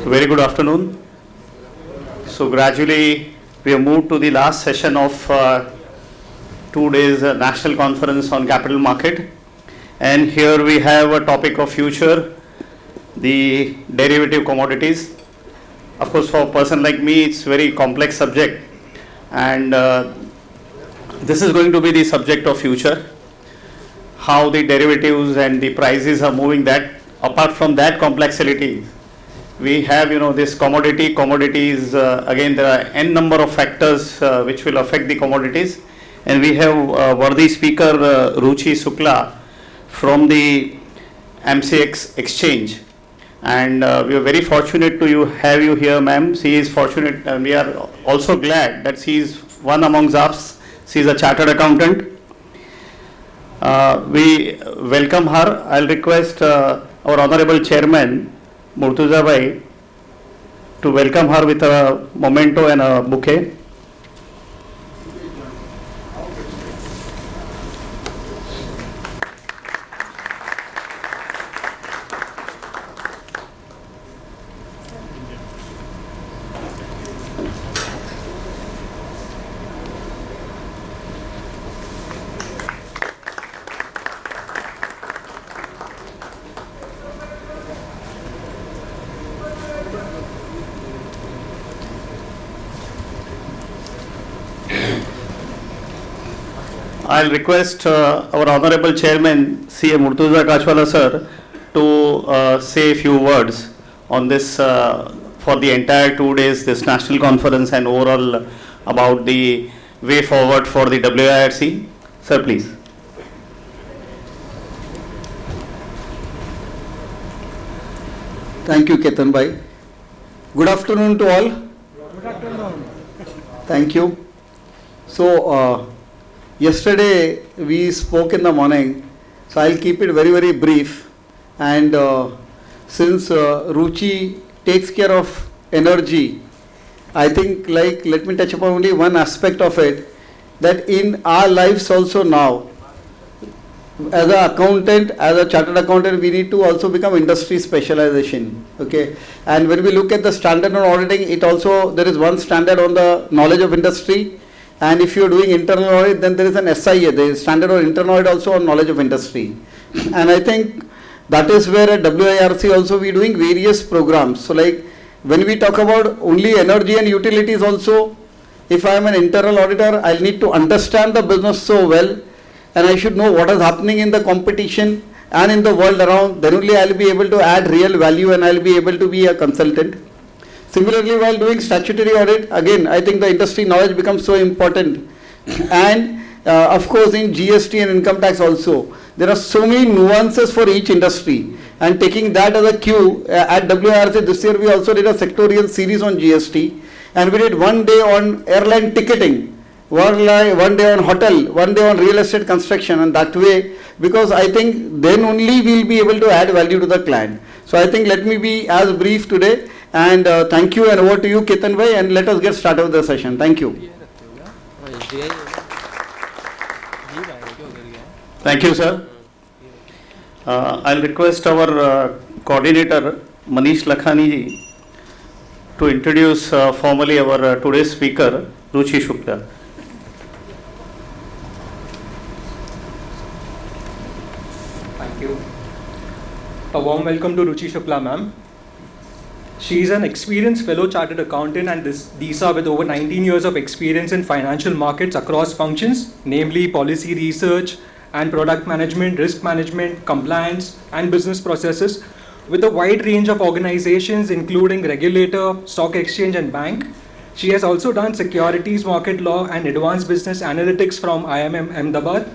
Very good afternoon. So gradually we have moved to the last session of 2 days national conference on capital market, and here we have a topic of future, the derivative commodities. Of course, for a person like me, it's very complex subject, and this is going to be the subject of future, how the derivatives and the prices are moving. That apart from that complexity, we have this commodities, again there are n number of factors which will affect the commodities, and we have worthy speaker Ruchi Shukla from the MCX exchange, and we are very fortunate to have you here, ma'am. She is fortunate, and we are also glad that she is one amongst us. She is a chartered accountant. We welcome her. I'll request our honorable chairman Murtuza Bhai to welcome her with a memento and a bouquet. I'll request our honorable chairman, C.A. Murtuza Kachwala sir, to say a few words on this for the entire 2 days, this national conference, and overall about the way forward for the WIRC. Sir, please. Thank you, Ketan Bhai. Good afternoon to all. Good afternoon. Thank you. So, yesterday we spoke in the morning, so I'll keep it very, very brief. And since Ruchi takes care of energy, I think let me touch upon only one aspect of it, that in our lives also now, as an accountant, as a chartered accountant, we need to also become industry specialization. Okay, and when we look at the standard on auditing, it also, there is one standard on the knowledge of industry. And if you are doing internal audit, then there is an SIA, there is standard or internal audit also on knowledge of industry. And I think that is where at WIRC also we are doing various programs. So like when we talk about only energy and utilities also, if I am an internal auditor, I will need to understand the business so well, and I should know what is happening in the competition and in the world around, then only I will be able to add real value and I will be able to be a consultant. Similarly, while doing statutory audit, again, I think the industry knowledge becomes so important. And of course, in GST and income tax also, there are so many nuances for each industry. And taking that as a cue, at WIRC this year, we also did a sectorial series on GST. And we did 1 day on airline ticketing, 1 day on hotel, 1 day on real estate construction. And that way, because I think then only we will be able to add value to the client. So I think let me be as brief today. And thank you, and over to you, Ketan Bhai, and let us get started with the session. Thank you. Thank you, sir. I'll request our coordinator, Manish Lakhani ji, to introduce formally our today's speaker, Ruchi Shukla. Thank you. A warm welcome to Ruchi Shukla, ma'am. She is an experienced fellow chartered accountant and DISA with over 19 years of experience in financial markets across functions, namely policy research and product management, risk management, compliance, and business processes, with a wide range of organizations including regulator, stock exchange, and bank. She has also done securities market law and advanced business analytics from IIM Ahmedabad.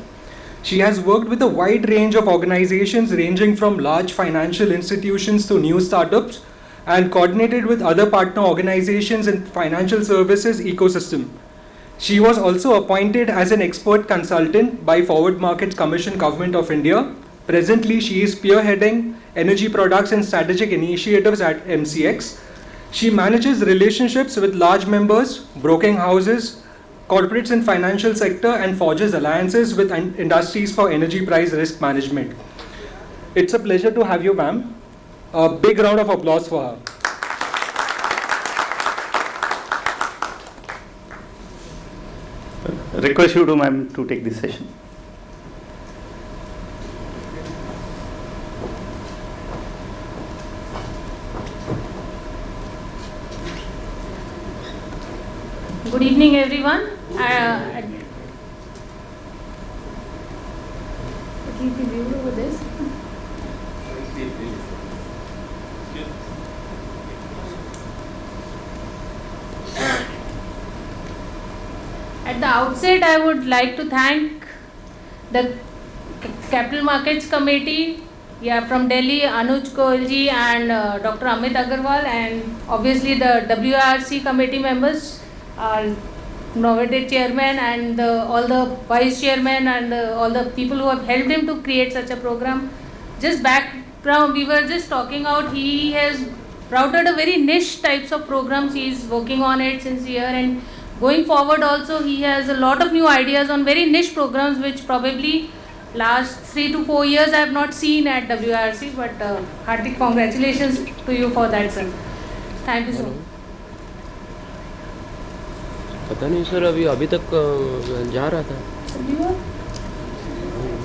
She has worked with a wide range of organizations ranging from large financial institutions to new startups, and coordinated with other partner organizations in financial services ecosystem. She was also appointed as an expert consultant by Forward Markets Commission, Government of India. Presently, she is spearheading energy products and strategic initiatives at MCX. She manages relationships with large members, broking houses, corporates in financial sector, and forges alliances with industries for energy price risk management. It's a pleasure to have you, ma'am. A big round of applause for her. Request you to ma'am to take this session. Good evening, everyone. Keep the view over this. At the outset, I would like to thank the Capital Markets Committee, from Delhi, Anuj Koilji and Dr. Amit Agarwal, and obviously the WRC committee members, our nominated chairman and all the vice chairman and all the people who have helped him to create such a program. Just background, we were just talking out, he has routed a very niche types of programs. He is working on it since a year, and going forward also he has a lot of new ideas on very niche programs which probably last 3 to 4 years I have not seen at WRC, but hearty congratulations to you for that, sir. Thank you so much. पता नहीं sir, अभी तक जा रहा था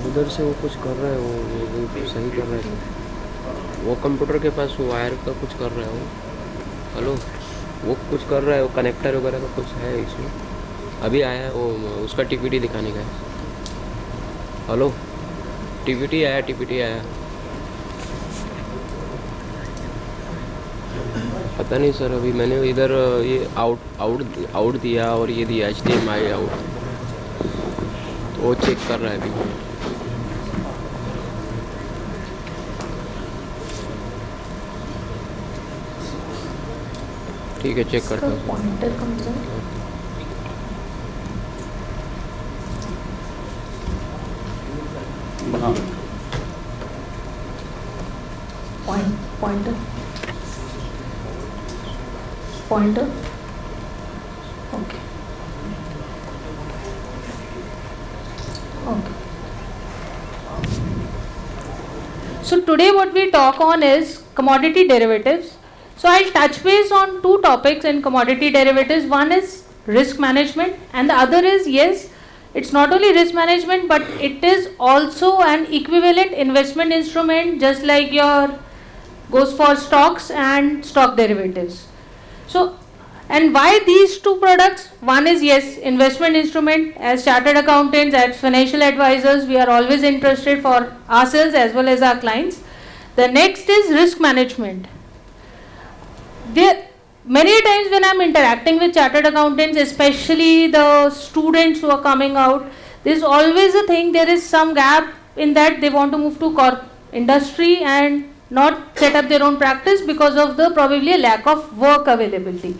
उधर से, वो कुछ कर रहा है, वो सही कर रहा है, वो कंप्यूटर के पास वो वायर का कुछ कर रहा है, वो हेलो वो कुछ कर रहा है, वो कनेक्टर वगैरह का कुछ है इसमें, अभी आया है वो, उसका टीपीटी दिखाने का है। हेलो टीपीटी आया पता नहीं सर, अभी मैंने इधर ये आउट दिया और ये दिया HDMI आउट, तो वो चेक कर रहा है अभी। ठीक है, चेक करता हूँ। Pointer. Okay. So today what we talk on is commodity derivatives. So I'll touch base on two topics in commodity derivatives. One is risk management and the other is, yes, it's not only risk management but it is also an equivalent investment instrument, just like your goes for stocks and stock derivatives. So, and why these two products? One is, yes, investment instrument. As chartered accountants, as financial advisors, we are always interested for ourselves as well as our clients. The next is risk management. Many times when I am interacting with chartered accountants, especially the students who are coming out, there is always a thing, there is some gap in that they want to move to industry and not set up their own practice because of the probably a lack of work availability.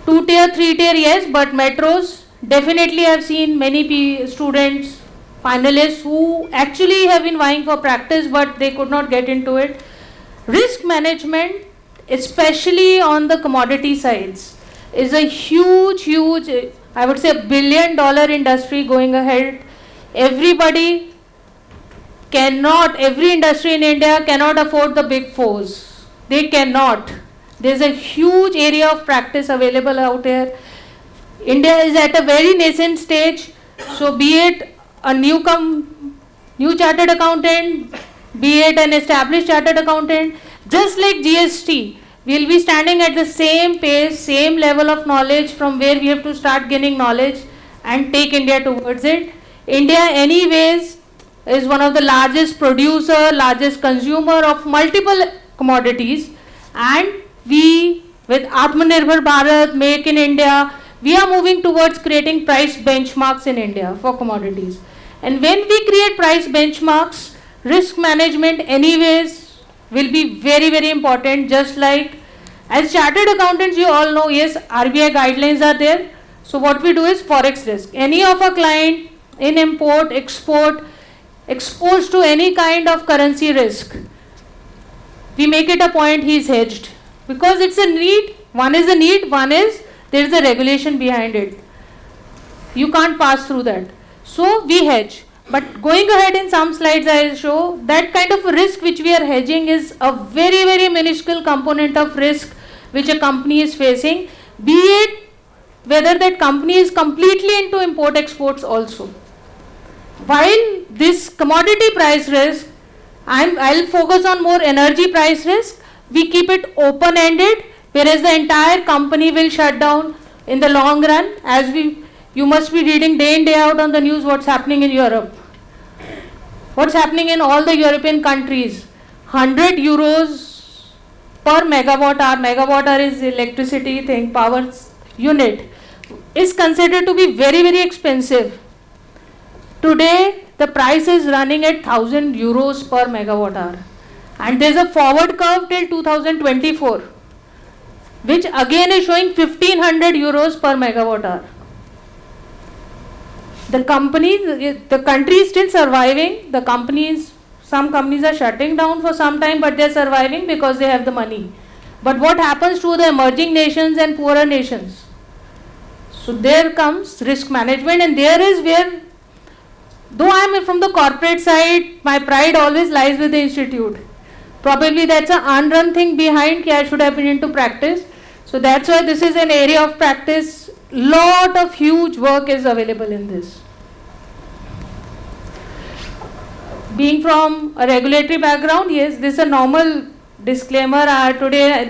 2-tier, 3-tier, yes, but metros, definitely I have seen many students, finalists who actually have been vying for practice but they could not get into it. Risk management, especially on the commodity sides, is a huge, I would say $1 billion industry going ahead. Every industry in India cannot afford the big fours. They cannot. There's a huge area of practice available out here. India is at a very nascent stage. So be it a new chartered accountant, be it an established chartered accountant, just like GST, we'll be standing at the same pace, same level of knowledge from where we have to start gaining knowledge and take India towards it. India anyways is one of the largest producer, largest consumer of multiple commodities, and we with Atmanirbhar Bharat, Make in India, we are moving towards creating price benchmarks in India for commodities. And when we create price benchmarks, risk management anyways will be very, very important. Just like as chartered accountants, you all know, yes, RBI guidelines are there. So what we do is forex risk. Any of a client in import, export, exposed to any kind of currency risk, we make it a point he is hedged, because it's a need. One is a need, one is there is a regulation behind it. You can't pass through that. So we hedge. But going ahead in some slides I will show that kind of risk which we are hedging is a very, very minuscule component of risk which a company is facing, be it whether that company is completely into import exports also. While this commodity price risk, I'll focus on more energy price risk. We keep it open ended, whereas the entire company will shut down in the long run. As you must be reading day in day out on the news what's happening in Europe, what's happening in all the European countries. 100 euros per megawatt hour. Megawatt hour is electricity thing, power unit, is considered to be very, very expensive. Today the price is running at 1000 euros per megawatt hour, and there's a forward curve till 2024, which again is showing 1500 euros per megawatt hour. The country is still surviving. Some companies are shutting down for some time, but they're surviving because they have the money. But what happens to the emerging nations and poorer nations? So there comes risk management, and there is where, though I am from the corporate side, my pride always lies with the institute. Probably that's an unrun thing behind, I should have been into practice. So that's why this is an area of practice. Lot of huge work is available in this. Being from a regulatory background, yes, this is a normal disclaimer. Today,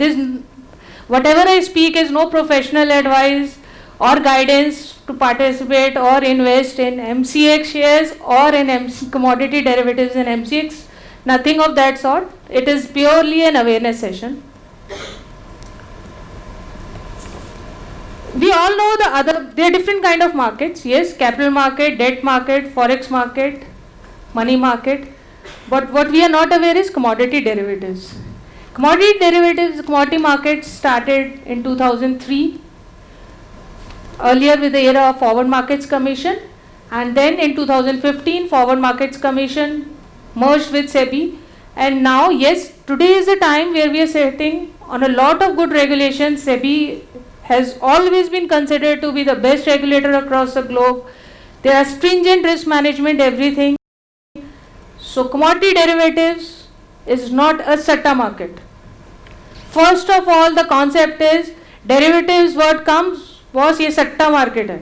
whatever I speak is no professional advice or guidance to participate or invest in MCX shares or in commodity derivatives in MCX. Nothing of that sort. It is purely an awareness session. We all know there are different kind of markets. Yes, capital market, debt market, forex market, money market. But what we are not aware is commodity derivatives. Commodity markets started in 2003. Earlier with the era of Forward Markets Commission, and then in 2015 Forward Markets Commission merged with SEBI, and now yes, today is the time where we are sitting on a lot of good regulations. SEBI has always been considered to be the best regulator across the globe. There are stringent risk management, everything. So commodity derivatives is not a SATA market. First of all, the concept is derivatives word comes was ये सट्टा market है.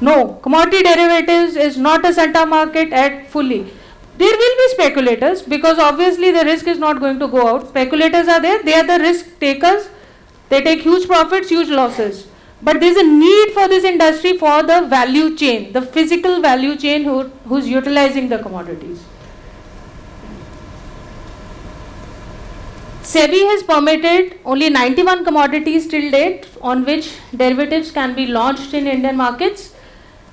No, commodity derivatives is not a SATA market at fully. There will be speculators because obviously the risk is not going to go out. Speculators are there, they are the risk takers. They take huge profits, huge losses. But there is a need for this industry for the value chain, the physical value chain who's utilizing the commodities. SEBI has permitted only 91 commodities till date on which derivatives can be launched in Indian markets,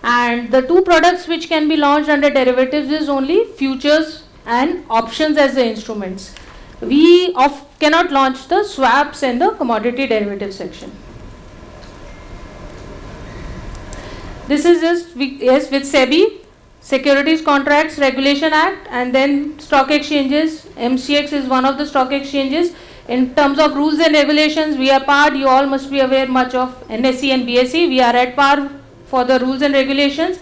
and the two products which can be launched under derivatives is only futures and options as the instruments. We cannot launch the swaps in the commodity derivative section. This is just with SEBI, Securities Contracts Regulation Act, and then stock exchanges. MCX is one of the stock exchanges. In terms of rules and regulations, we are par. You all must be aware much of NSE and BSE. We are at par for the rules and regulations.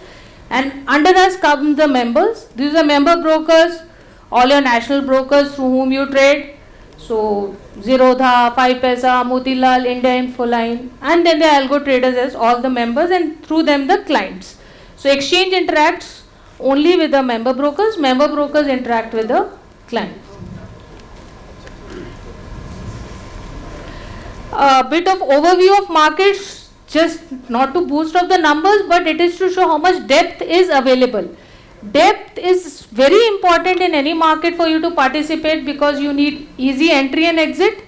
And under us come the members. These are member brokers, all your national brokers through whom you trade. So Zerodha, 5paisa, Motilal, India Infoline, and then the algo traders as all the members, and through them the clients. So exchange interacts only with the member brokers interact with the client. A bit of overview of markets, just not to boost up the numbers, but it is to show how much depth is available. Depth is very important in any market for you to participate because you need easy entry and exit,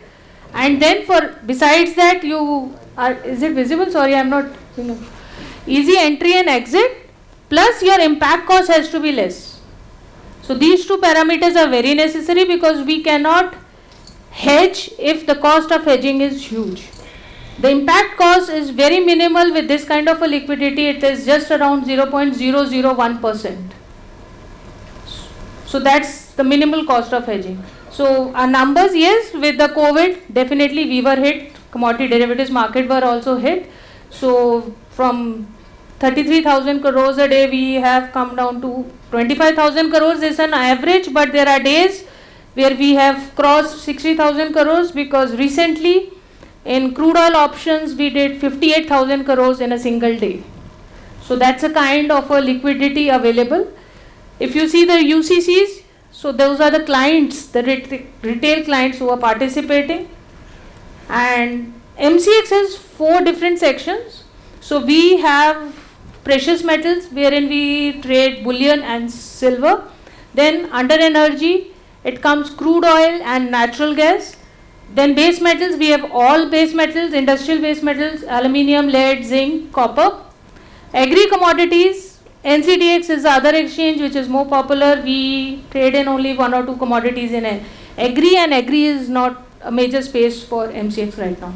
and then besides that is it visible? Sorry, I'm not, easy entry and exit, plus your impact cost has to be less. So these two parameters are very necessary because we cannot hedge if the cost of hedging is huge. The impact cost is very minimal with this kind of a liquidity. It is just around 0.001%. So that's the minimal cost of hedging. So our numbers, yes, with the COVID, definitely we were hit. Commodity derivatives market were also hit. So from 33,000 crores a day, we have come down to 25,000 crores is an average, but there are days where we have crossed 60,000 crores because recently In crude oil options, we did 58,000 crores in a single day. So that's a kind of a liquidity available. If you see the UCCs, so those are the clients, the retail clients who are participating. And MCX has 4 different sections. So we have precious metals wherein we trade bullion and silver. Then under energy, it comes crude oil and natural gas. Then base metals, we have all base metals, industrial base metals, aluminium, lead, zinc, copper. Agri commodities, NCDX is the other exchange which is more popular. We trade in only 1 or 2 commodities in agri, and agri is not a major space for MCX right now.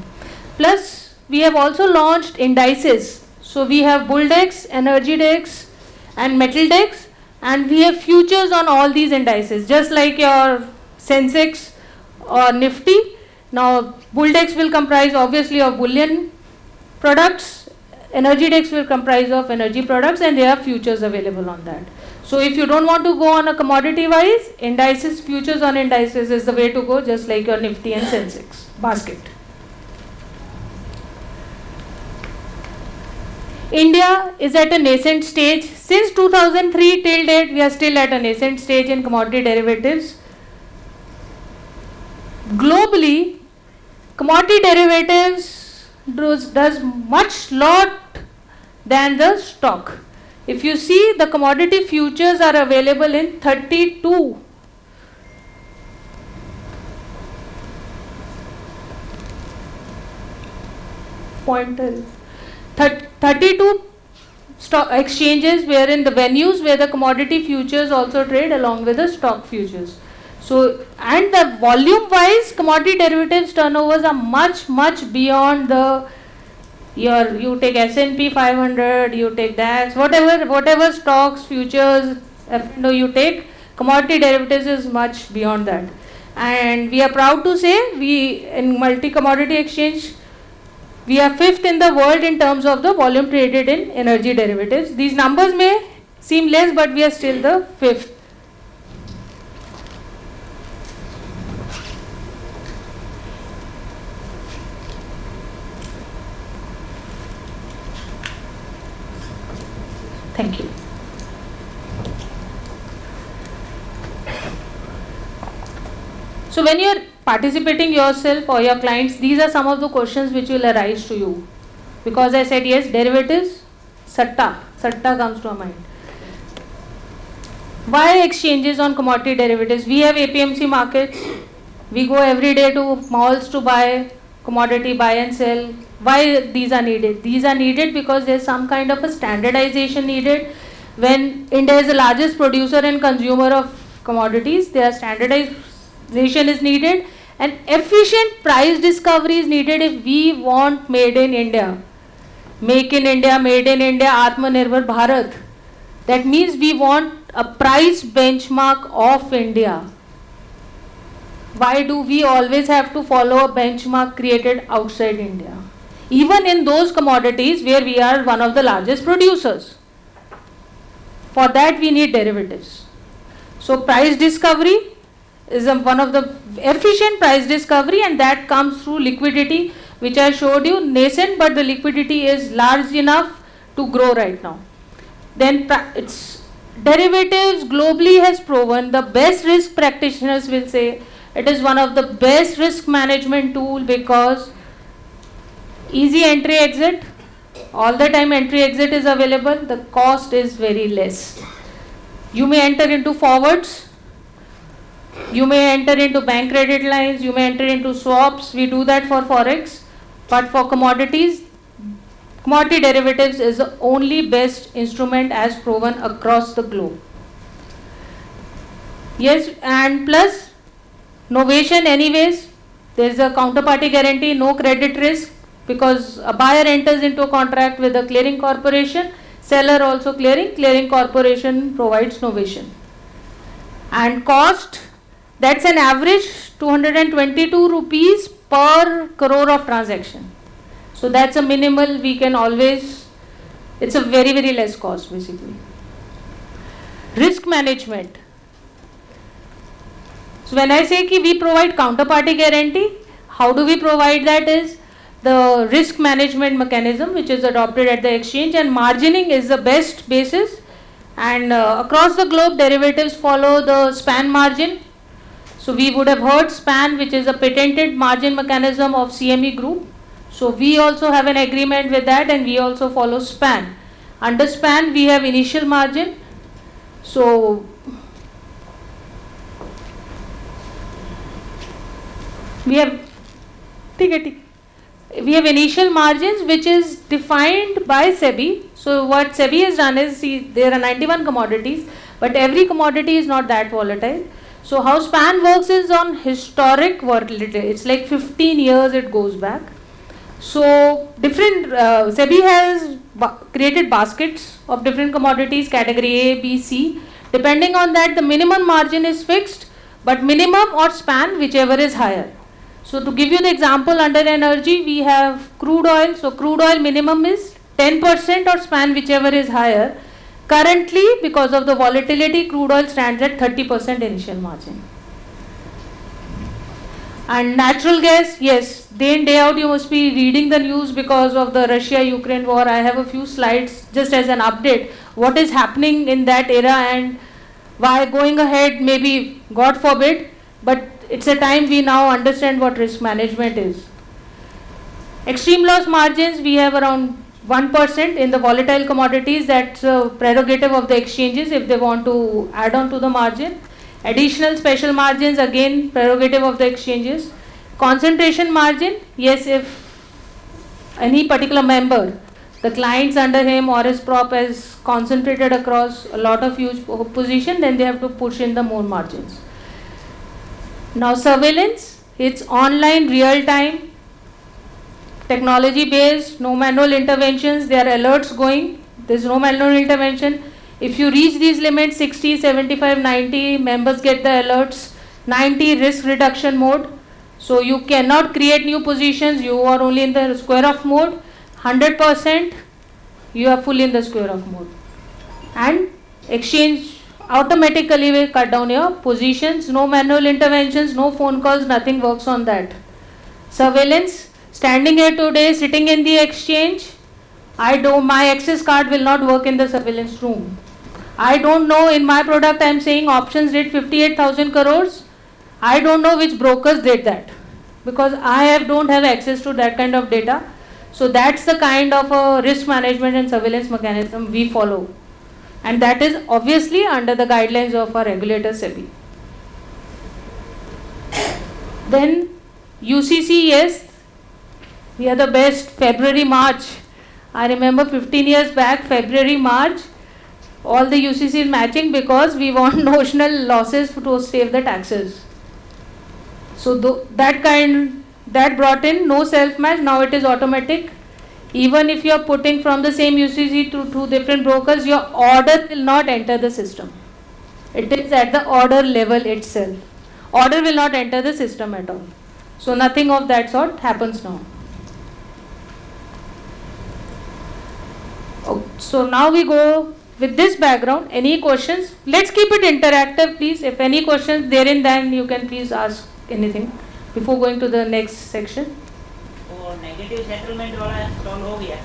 Plus, we have also launched indices. So we have Bulldex, Energy Dex, and Metal Dex, and we have futures on all these indices, just like your Sensex or Nifty. Now, Bulldex will comprise obviously of bullion products, Energy Dex will comprise of energy products, and there are futures available on that. So if you don't want to go on a commodity wise, indices, futures on indices is the way to go, just like your Nifty and Sensex basket. India is at a nascent stage. Since 2003 till date, we are still at a nascent stage in commodity derivatives. Globally, commodity derivatives does much lot than the stock. If you see, the commodity futures are available in 32 pointers. 32 stock exchanges wherein the venues where the commodity futures also trade along with the stock futures. So, and the volume wise commodity derivatives turnovers are much beyond the you take S&P 500, you take DAX, whatever stocks, futures, F&O you take, commodity derivatives is much beyond that. And we are proud to say we in multi-commodity exchange, we are 5th in the world in terms of the volume traded in energy derivatives. These numbers may seem less, but we are still the 5th. Thank you. So when you are participating yourself or your clients, these are some of the questions which will arise to you. Because I said yes, derivatives, satta comes to our mind. Why exchanges on commodity derivatives? We have APMC markets. We go every day to malls to buy commodity, buy and sell. Why these are needed? These are needed because there is some kind of a standardization needed. When India is the largest producer and consumer of commodities, there standardization is needed, and efficient price discovery is needed if we want made in India. Make in India, made in India, Atmanirbhar Bharat. That means we want a price benchmark of India. Why do we always have to follow a benchmark created outside India? Even in those commodities where we are one of the largest producers. For that we need derivatives. So price discovery is one of the efficient price discovery, and that comes through liquidity, which I showed you, nascent, but the liquidity is large enough to grow right now. Then it's derivatives globally has proven, the best risk practitioners will say it is one of the best risk management tool because easy entry exit, all the time entry exit is available, the cost is very less. You may enter into forwards, you may enter into bank credit lines, you may enter into swaps, we do that for forex, but for commodities, commodity derivatives is the only best instrument as proven across the globe. Yes, and plus novation anyways, there is a counterparty guarantee, no credit risk, because a buyer enters into a contract with a clearing corporation, seller also clearing corporation provides novation. And cost, that's an average 222 rupees per crore of transaction. So that's a minimal, we can always, it's a very less cost basically. Risk management. So when I say ki we provide counterparty guarantee, how do we provide that is, the risk management mechanism which is adopted at the exchange, and margining is the best basis. And across the globe, derivatives follow the span margin. So we would have heard span, which is a patented margin mechanism of CME Group. So we also have an agreement with that, and we also follow span. Under span, we have initial margin. So we have initial margins which is defined by SEBI. So what SEBI has done is, see, there are 91 commodities, but every commodity is not that volatile. So how span works is on historic volatility. It's like 15 years it goes back. So different SEBI has created baskets of different commodities, category A, B, C. Depending on that, the minimum margin is fixed, but minimum or span, whichever is higher. So to give you the example, under energy we have crude oil. So crude oil minimum is 10% or span, whichever is higher. Currently, because of the volatility, crude oil stands at 30% initial margin. And natural gas, yes, day in day out you must be reading the news because of the Russia-Ukraine war. I have a few slides just as an update what is happening in that era and why going ahead, maybe God forbid, but it's a time we now understand what risk management is. Extreme loss margins, we have around 1% in the volatile commodities. That's a prerogative of the exchanges if they want to add on to the margin. Additional special margins, again prerogative of the exchanges. Concentration margin, yes, if any particular member, the clients under him or his prop is concentrated across a lot of huge position, then they have to push in the more margins. Now surveillance, it's online, real time, technology based, no manual interventions, there are alerts going, there's no manual intervention. If you reach these limits, 60, 75, 90, members get the alerts, 90 risk reduction mode. So you cannot create new positions, you are only in the square off mode. 100% you are fully in the square off mode. And exchange automatically will cut down your positions, no manual interventions, no phone calls, nothing works on that. Surveillance, standing here today, sitting in the exchange, my access card will not work in the surveillance room. I don't know, in my product I am saying options did 58,000 crores. I don't know which brokers did that because I don't have access to that kind of data. So that's the kind of a risk management and surveillance mechanism we follow. And that is obviously under the guidelines of our regulator SEBI. Then UCC, yes, we are the best. February, March. I remember 15 years back, February, March, all the UCC is matching because we want notional losses to save the taxes. So that brought in no self-match, now it is automatic. Even if you are putting from the same UCC to two different brokers, your order will not enter the system. It is at the order level itself. Order will not enter the system at all. So nothing of that sort happens now. Oh, so now we go with this background. Any questions? Let's keep it interactive, please. If any questions therein, then you can please ask anything before going to the next section. Negative settlement वाला solve हो गया?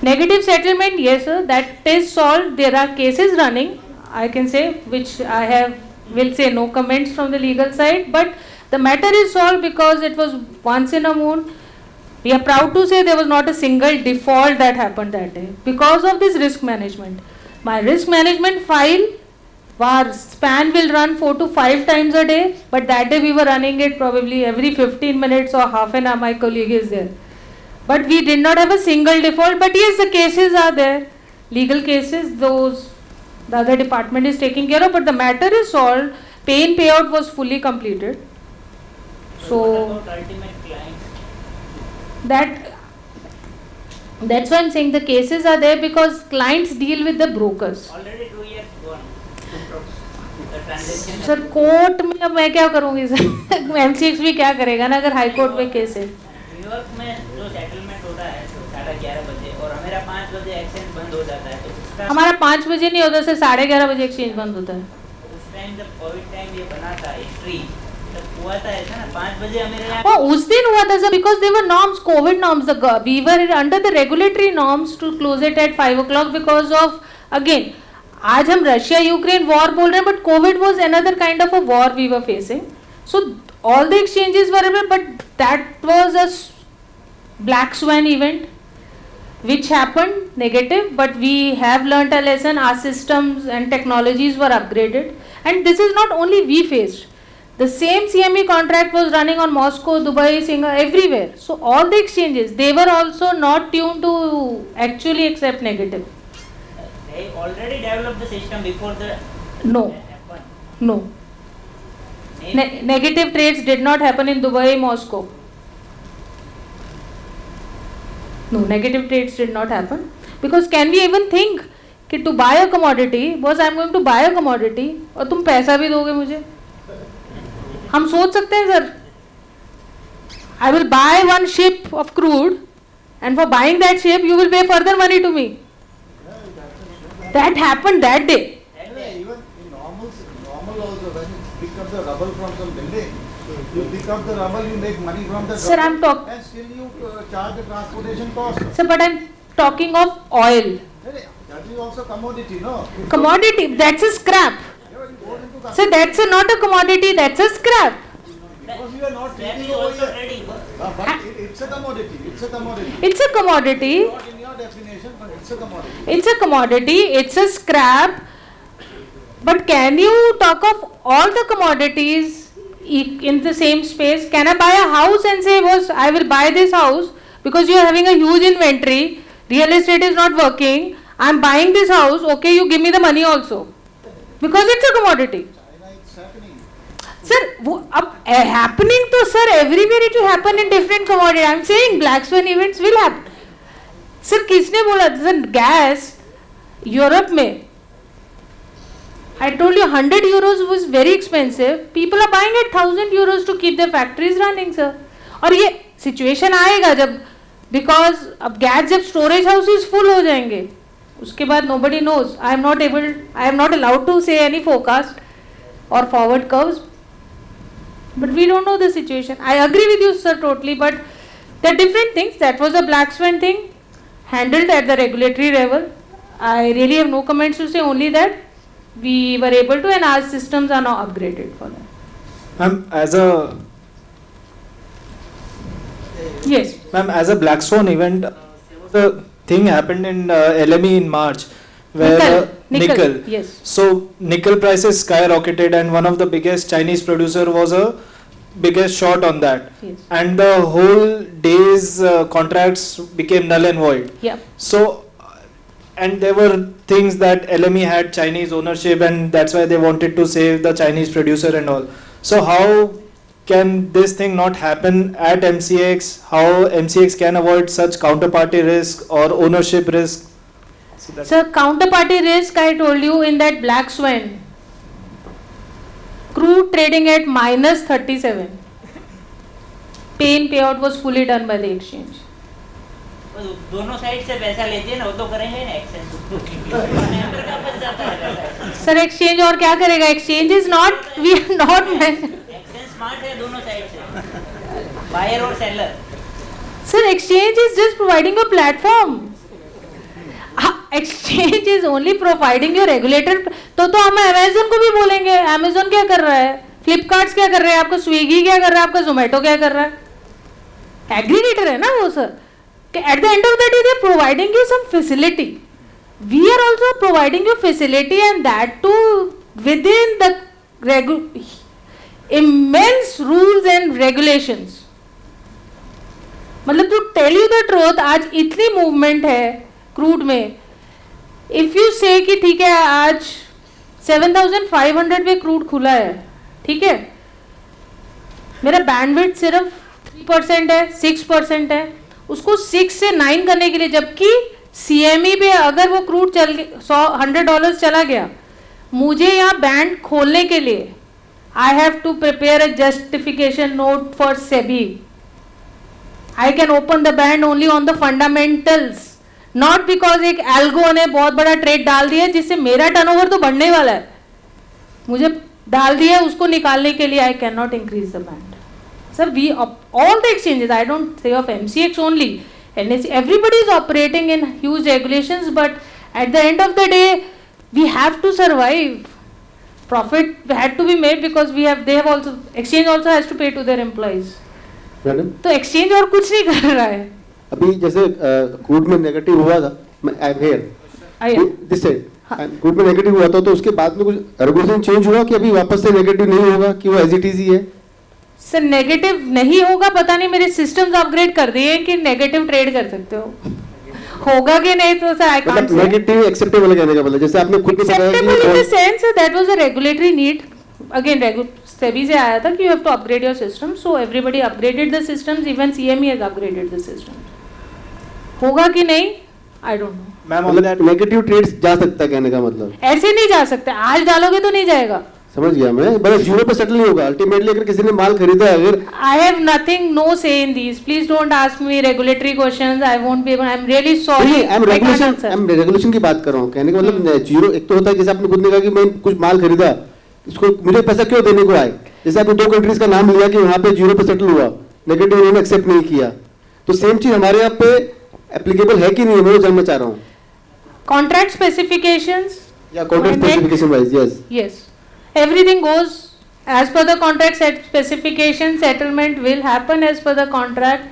Negative settlement, yes sir, that is solved. There are cases running, I can say, which will say no comments from the legal side, but the matter is solved because it was once in a moon. We are proud to say there was not a single default that happened that day because of this risk management. My risk management file, our span will run 4 to 5 times a day, but that day we were running it probably every 15 minutes or half an hour. My colleague is there. But we did not have a single default, but yes, the cases are there. Legal cases, those the other department is taking care of, but the matter is solved. Pay-in payout was fully completed. So that's why I'm saying the cases are there because clients deal with the brokers. Already 2 years gone. The transaction. Sir court में अब मैं क्या करूँगी sir MCX भी क्या करेगा ना अगर हाई कोर्ट में केस है. न्यूयॉर्क में जो सेटलमेंट होता है तो 11:30 बजे और हमारा 5 बजे एक्सचेंज बंद हो जाता है, तो उसका हमारा 5 बजे नहीं होता सर, 11:30 बजे एक्सचेंज बंद होता है. उस टाइम जब कोविड टाइम ये बना था हिस्ट्री, हुआ था ऐसा ना 5 बजे मेरे यहाँ Oh, उस दिन हुआ था sir, because there were norms, COVID norms. We were under the regulatory norms to close it at 5 o'clock because of, again, आज हम रशिया यूक्रेन वॉर बोल रहे हैं, but COVID was another kind of a war we were facing. So all the exchanges were available, but that was a black swan event which happened negative, but we have learnt a lesson. Our systems and technologies were upgraded, and this is not only we faced. The same CME contract was running on Moscow, Dubai, Singapore, everywhere. So all the exchanges, they were also not tuned to actually accept negative. they already developed the system before the No, happened. no. Negative trades did not happen in Dubai, Moscow. No, negative trades did not happen. Because can we even think कि to buy a commodity, boss I am going to buy a commodity और तुम पैसा भी दोगे मुझे? हम सोच सकते हैं sir? I will buy one ship of crude and for buying that ship you will pay further money to me. That happened that day. Even in normal also, when you pick up the rubble from some building, you pick up the rubble, you make money from the Sir, I'm rubble, and still you charge the transportation cost. Sir, but I'm talking of oil. That is also commodity, no? Commodity, that's a scrap. So that's not a commodity, that's a scrap. Because you are not That trading is over also here. trading. But it's a commodity. It's a commodity. It's a commodity, Not in your definition, but it's a commodity. it's a commodity, it's a scrap. But can you talk of all the commodities in the same space? Can I buy a house and say, boss, I will buy this house because you are having a huge inventory, real estate is not working, I am buying this house, okay, you give me the money also. Because it's a commodity. China, it's happening. Sir, happening to sir everywhere it will happen in different commodity. I am saying black swan events will happen. Sir, किसने बोला? Sir, gas Europe में I told you 100 euros was very expensive. People are buying at 1000 euros to keep their factories running, sir. और ये situation आएगा जब because अब gas जब storage houses full हो जाएंगे उसके बाद nobody knows. I am not allowed to say any forecast or forward curves. But we don't know the situation. I agree with you, sir, totally. But there are different things. That was a black swan thing handled at the regulatory level. I really have no comments to say, only that we were able to, and our systems are now upgraded for that. Ma'am, Yes. as a black swan event, the thing happened in LME in March, where Nickel. Yes. So nickel prices skyrocketed, and one of the biggest Chinese producer was a biggest short on that, Yes. and the whole day's contracts became null and void. Yeah. So, and there were things that LME had Chinese ownership, and that's why they wanted to save the Chinese producer and all. So how can this thing not happen at MCX? How MCX can avoid such counterparty risk or ownership risk? So that's So counterparty risk, I told you in that black swan. Crude trading at minus 37. Pay in payout was fully done by the exchange. दोनों side से पैसा लेते हैं ना वो तो करेंगे ना एक्सचेंज Sir, exchange और क्या करेगा? Exchange is not, we are not man. Exchange smart है दोनों साइड से बायर और seller Sir, exchange is just providing a platform. Exchange is only providing your regulator. तो हम Amazon को भी बोलेंगे, Amazon क्या कर रहा है? Flipkart क्या कर रहा है? आपका Swiggy क्या कर रहा है? आपका Zomato क्या कर रहा है? Aggregator है ना वो sir. At the end of the day, they are providing you some facility. We are also providing you facility, and that too within the immense rules and regulations. मतलब to tell you the truth, आज इतनी movement है crude में. If you say कि ठीक है आज 7,500 पे क्रूड खुला है, ठीक है, मेरा बैंडविड्थ सिर्फ 3% है, 6% है, उसको 6 से 9 करने के लिए, जबकि CME पे अगर वो क्रूड चल $100 चला गया, मुझे यहाँ बैंड खोलने के लिए I have to prepare a justification note for SEBI. I can open the band only on the fundamentals, not because एक एल्गो ने बहुत बड़ा ट्रेड डाल दिया जिससे मेरा टर्नओवर तो बढ़ने वाला है. मुझे डाल दिया, उसको निकालने के लिए I can not increase the band. Sir, we all the exchanges, I don't say of MCX only, NSE, everybody is operating in huge regulations, but at the end of the day, we have to survive. Profit had to be made because they have also, exchange also has to pay to their employees. Madam तो exchange और कुछ नहीं कर रहा है. अभी जैसे crude में नेगेटिव हुआ था, I am here this side, crude में नेगेटिव हुआ था तो उसके बाद में कुछ रेगुलेशन चेंज हुआ कि अभी वापस से नेगेटिव नहीं होगा कि वो एज इट इज ही है? सर नेगेटिव नहीं होगा, पता नहीं, मेरे सिस्टम्स अपग्रेड कर दिए कि नेगेटिव ट्रेड कर सकते हो. होगा कि नहीं तो sir I can't say. Negative acceptable कहने का मतलब जैसे आपने खुद भी बताया acceptable in the sense that was a regulatory need. Again SEBI से आया था कि you have to upgrade your system, so everybody upgraded the systems, even CME has upgraded the system. होगा कि नहीं I don't know. Ma'am on that negative trades जा सकता है कहने का मतलब? ऐसे नहीं जा सकते, आज डालोगे तो नहीं जाएगा. समझ गया मैं, बस जीरो पे सेटल नहीं होगा अल्टीमेटली. अगर किसी ने माल खरीदा है, अगर I have nothing, no say in these. Please don't ask me regulatory questions. I won't be able. I'm really sorry. I am regulation की बात कर रहा हूँ. कहने का मतलब जीरो एक तो होता है, जैसे आपने खुद ने कहा कि मैं कुछ माल खरीदा, इसको मुझे पैसा क्यों देने को आए. जैसे आपने 2 कंट्रीज का नाम लिया कि वहाँ पे जीरो पे सेटल हुआ, नेगेटिव उन्होंने एक्सेप्ट नहीं किया, तो सेम चीज हमारे यहाँ पे एप्लीकेबल है कि नहीं, मैं वो जानना चाह रहा हूँ. Contract specifications. या contract specification wise? Yes Yes. Everything goes as per the contract specification. Settlement will happen as per the contract.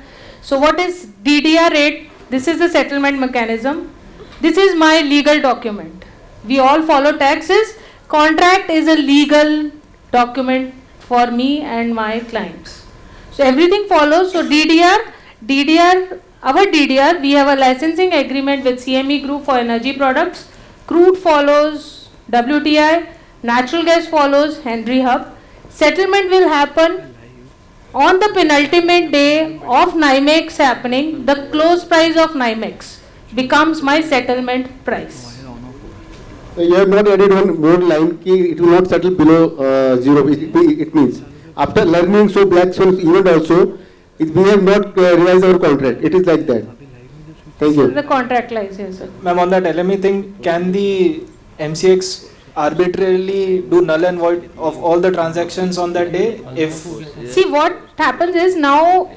So what is DDR rate? This is the settlement mechanism. This is my legal document. We all follow taxes. Contract is a legal document for me and my clients. So everything follows. So our DDR, we have a licensing agreement with CME Group for energy products. Crude follows WTI. Natural gas follows Henry Hub. Settlement will happen on the penultimate day of NYMEX happening. The close price of NYMEX becomes my settlement price. You have not added one more line कि it will not settle below zero. It means after learning so black swan event also, we have not revised our contract. It is like that. Thank you. The contract lies here, sir. Ma'am, on that LME thing, can the MCX arbitrarily do null and void of all the transactions on that day? If See, what happens is now,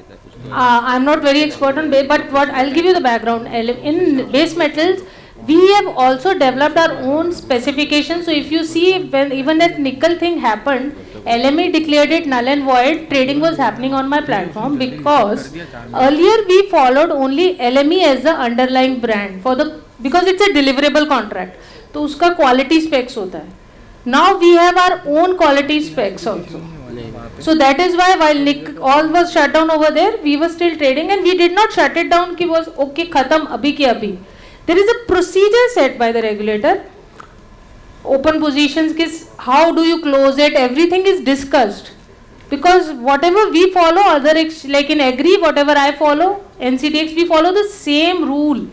I'm not very expert on base, but what I'll give you the background. In base metals, we have also developed our own specifications. So if you see, when even that nickel thing happened, LME declared it null and void. Trading was happening on my platform because earlier we followed only LME as the underlying brand because it's a deliverable contract. तो उसका quality specs होता है. Now we have our own quality specs also. So that is why while all was shut down over there, we were still trading and we did not shut it down कि was okay खत्म अभी के अभी. There is a procedure set by the regulator. Open positions किस, how do you close it? Everything is discussed. Because whatever we follow, like in Agri, whatever I follow, NCDX, we follow the same rule.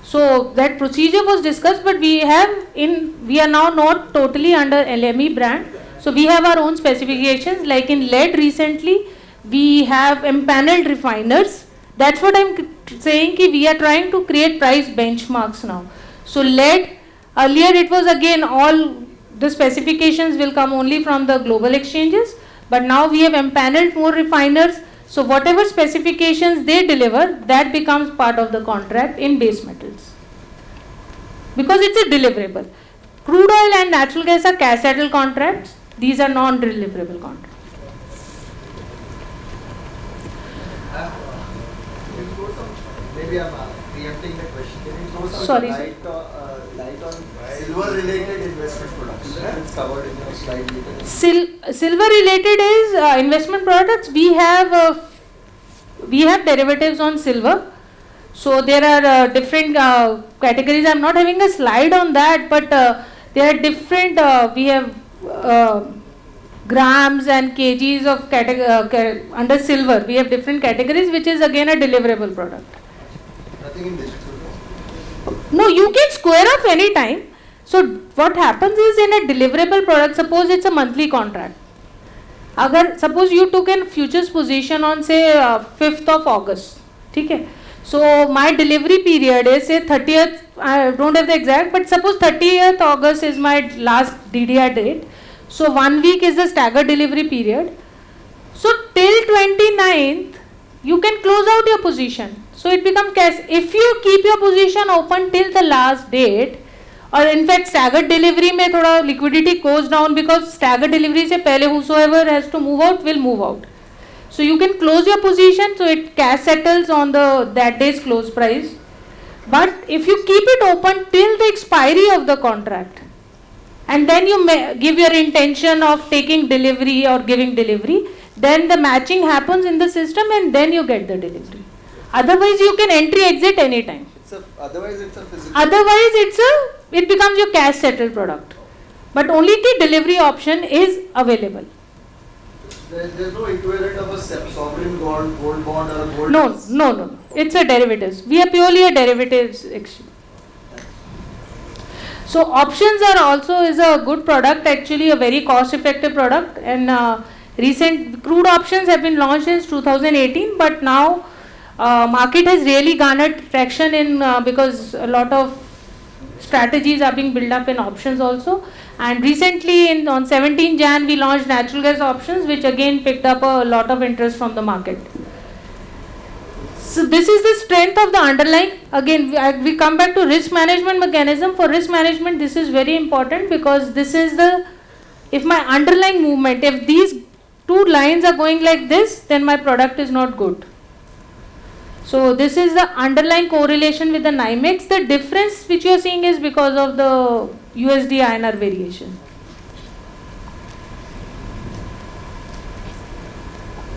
So that procedure was discussed, but we are now not totally under LME brand. So we have our own specifications. Like in lead recently, we have empaneled refiners. That's what I'm saying, ki we are trying to create price benchmarks now. So lead, earlier it was again all the specifications will come only from the global exchanges, but now we have empaneled more refiners. So whatever specifications they deliver, that becomes part of the contract in base metals. Because it's a deliverable. Crude oil and natural gas are cash settled contracts. These are non-deliverable contracts. Maybe I'm preempting the question. Can you throw some Sorry, light on silver-related investment products? It's covered in your slide later. Silver related is investment products. We have derivatives on silver. So there are different categories. I'm not having a slide on that, but there are different. We have grams and kgs of under silver. We have different categories, which is again a deliverable product. Nothing in digital form. No, you can square off any time. So what happens is in a deliverable product, suppose it's a monthly contract. Suppose you took in futures position on say 5th of August. Okay? So my delivery period is say 30th, I don't have the exact, but suppose 30th August is my last DDR date. So 1 week is the staggered delivery period. So till 29th, you can close out your position. So it becomes cash. If you keep your position open till the last date, or in fact staggered delivery में थोड़ा liquidity goes down because staggered delivery से पहले whosoever has to move out will move out. So you can close your position, so it cash settles on the that day's close price. But if you keep it open till the expiry of the contract, and then you may give your intention of taking delivery or giving delivery, then the matching happens in the system and then you get the delivery. Otherwise you can entry exit anytime. Otherwise it's a physical. Otherwise it becomes your cash settled product. But only the delivery option is available. There's no equivalent of a sovereign gold bond or a gold. No. It's a derivatives. We are purely a derivatives exchange. So options are also is a good product, actually a very cost effective product, and recent crude options have been launched since 2018, but now market has really garnered traction in because a lot of strategies are being built up in options also. And recently on 17 Jan we launched natural gas options, which again picked up a lot of interest from the market. So this is the strength of the underlying. Again we come back to risk management mechanism. For risk management this is very important, because this is the, if my underlying movement, if these two lines are going like this, then my product is not good. So this is the underlying correlation with the NYMEX. The difference which you are seeing is because of the USD INR variation.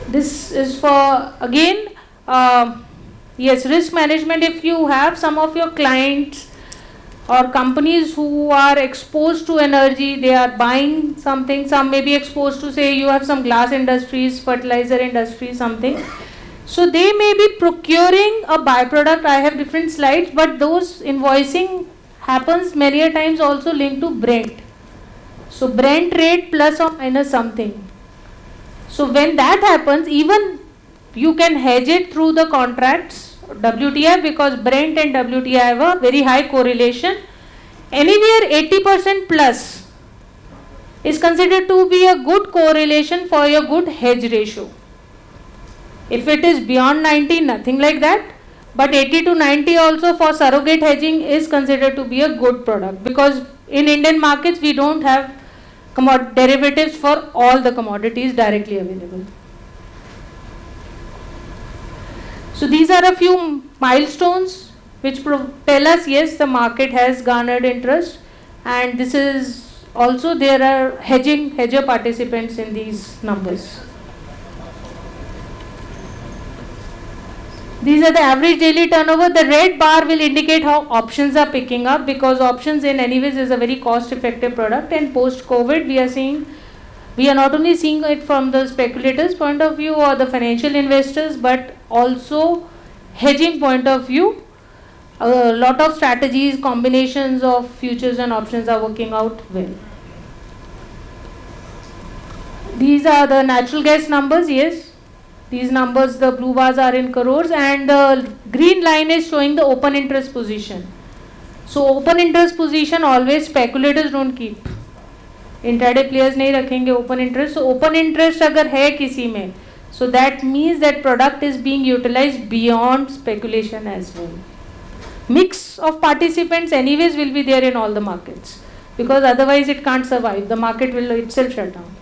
This is for again yes, risk management. If you have some of your clients or companies who are exposed to energy, they are buying something, some may be exposed to, say you have some glass industries, fertilizer industry, something. So they may be procuring a byproduct. I have different slides, but those invoicing happens many a times also linked to Brent. So Brent rate plus or minus something. So when that happens, even you can hedge it through the contracts WTI, because Brent and WTI have a very high correlation. Anywhere 80% plus is considered to be a good correlation for your good hedge ratio. If it is beyond 90, nothing like that, but 80 to 90 also for surrogate hedging is considered to be a good product, because in Indian markets we don't have derivatives for all the commodities directly available. So these are a few milestones which tell us, yes, the market has garnered interest, and this is also there are hedger participants in these numbers. These are the average daily turnover. The red bar will indicate how options are picking up, because options in anyways is a very cost effective product, and post COVID we are not only seeing it from the speculators point of view or the financial investors, but also hedging point of view. A lot of strategies, combinations of futures and options are working out well. These are the natural gas numbers, yes. These numbers, the blue bars are in crores, and the green line is showing the open interest position. So open interest position always speculators don't keep. Intraday players नहीं रखेंगे open interest. So open interest अगर है किसी में, so that means that product is being utilized beyond speculation as well. Mix of participants anyways will be there in all the markets, because otherwise it can't survive. The market will itself shut down.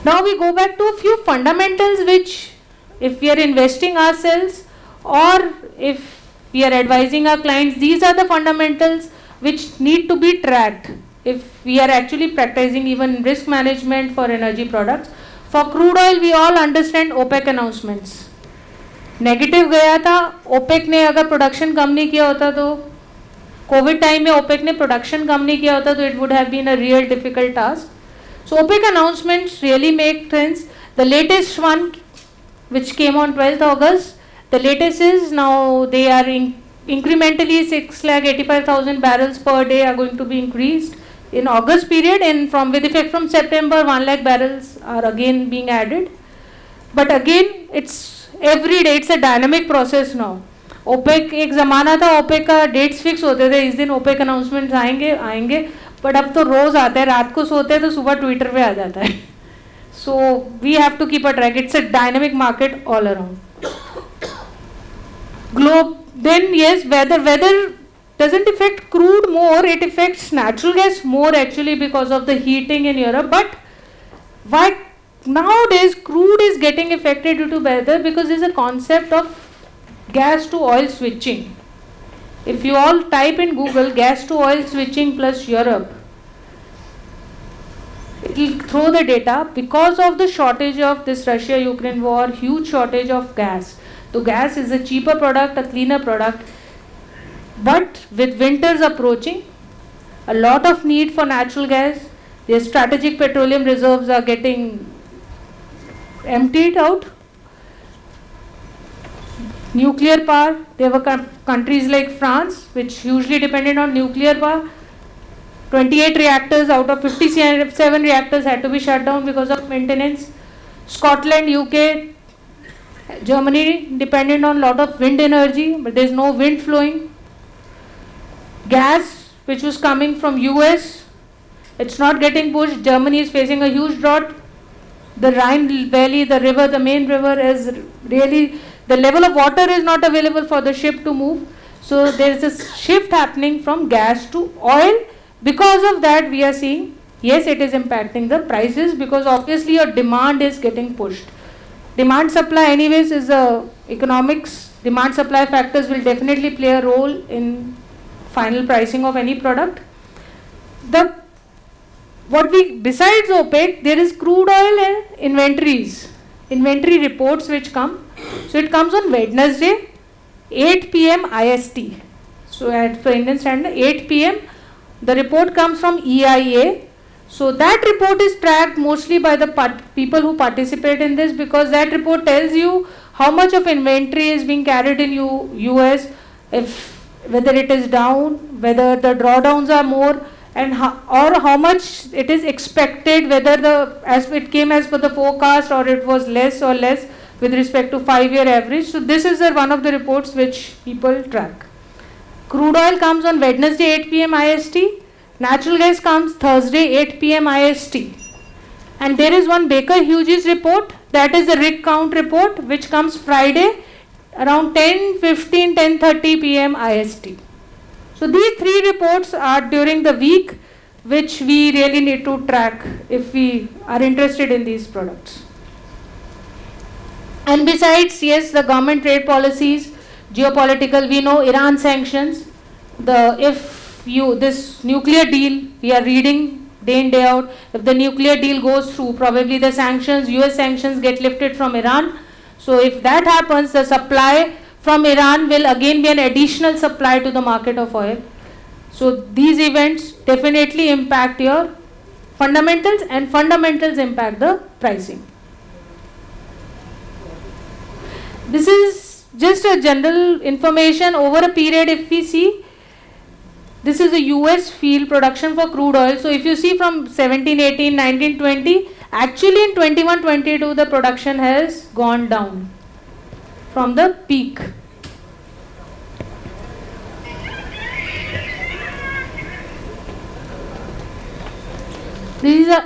Now we go back to a few fundamentals which, if we are investing ourselves or if we are advising our clients, these are the fundamentals which need to be tracked if we are actually practicing even risk management for energy products. For crude oil, we all understand OPEC announcements. Negative गया था, OPEC ने अगर production कम नहीं किया होता तो, covid time में ओपेक ने प्रोडक्शन कम नहीं किया होता तो it would have been a real difficult task. So OPEC announcements really make sense. The latest one, which came on 12th August, the latest is now they are incrementally 685,000 barrels per day are going to be increased in August period, and with effect from September 1 lakh barrels are again being added. But again, it's every day, it's a dynamic process now. OPEC एक ज़माना था OPEC का dates fix होते थे, इस दिन OPEC announcements आएंगे, but अब तो रोज आता है, रात को सोते हैं तो सुबह ट्विटर पे आ जाता है. So we have to keep a track. It's a dynamic market all around. Globe. Then yes, weather doesn't affect crude more. It affects natural gas more actually because of the heating in Europe. But why nowadays crude is getting affected due to weather? Because there's a concept of gas to oil switching. If you all type in Google gas to oil switching plus Europe, it will throw the data. Because of the shortage of this Russia-Ukraine war, huge shortage of gas. So gas is a cheaper product, a cleaner product. But with winters approaching, a lot of need for natural gas. The strategic petroleum reserves are getting emptied out. Nuclear power, there were countries like France which hugely depended on nuclear power. 28 reactors out of 57 reactors had to be shut down because of maintenance. Scotland, UK, Germany dependent on a lot of wind energy, but there is no wind flowing. Gas which was coming from US, it's not getting pushed. Germany is facing a huge drought. The Rhine Valley, the river, the main river is really, the level of water is not available for the ship to move. So there is a shift happening from gas to oil. Because of that we are seeing, yes, it is impacting the prices because obviously your demand is getting pushed. Demand supply anyways is a economics. Demand supply factors will definitely play a role in final pricing of any product. Besides OPEC, there is crude oil and inventory reports which come. So it comes on Wednesday, 8 p.m. IST. So at Indian Standard, 8 p.m. The report comes from EIA. So that report is tracked mostly by the people who participate in this, because that report tells you how much of inventory is being carried in US, whether it is down, whether the drawdowns are more, and how much it is expected, whether as it came as per the forecast or it was less with respect to 5-year average. So this is one of the reports which people track. Crude oil comes on Wednesday 8 p.m. IST. Natural gas comes Thursday 8 p.m. IST. And there is one Baker Hughes report, that is the rig count report, which comes Friday around 10:30 p.m. IST. So these three reports are during the week which we really need to track if we are interested in these products. And besides, yes, the government trade policies, geopolitical, we know Iran sanctions, this nuclear deal, we are reading day in day out, if the nuclear deal goes through, probably the sanctions, US sanctions get lifted from Iran. So if that happens, the supply from Iran will again be an additional supply to the market of oil. So these events definitely impact your fundamentals, and fundamentals impact the pricing. This is just a general information over a period. If we see, this is a US field production for crude oil. So if you see from 17, 18, 19, 20, actually in 21, 22 the production has gone down from the peak. These are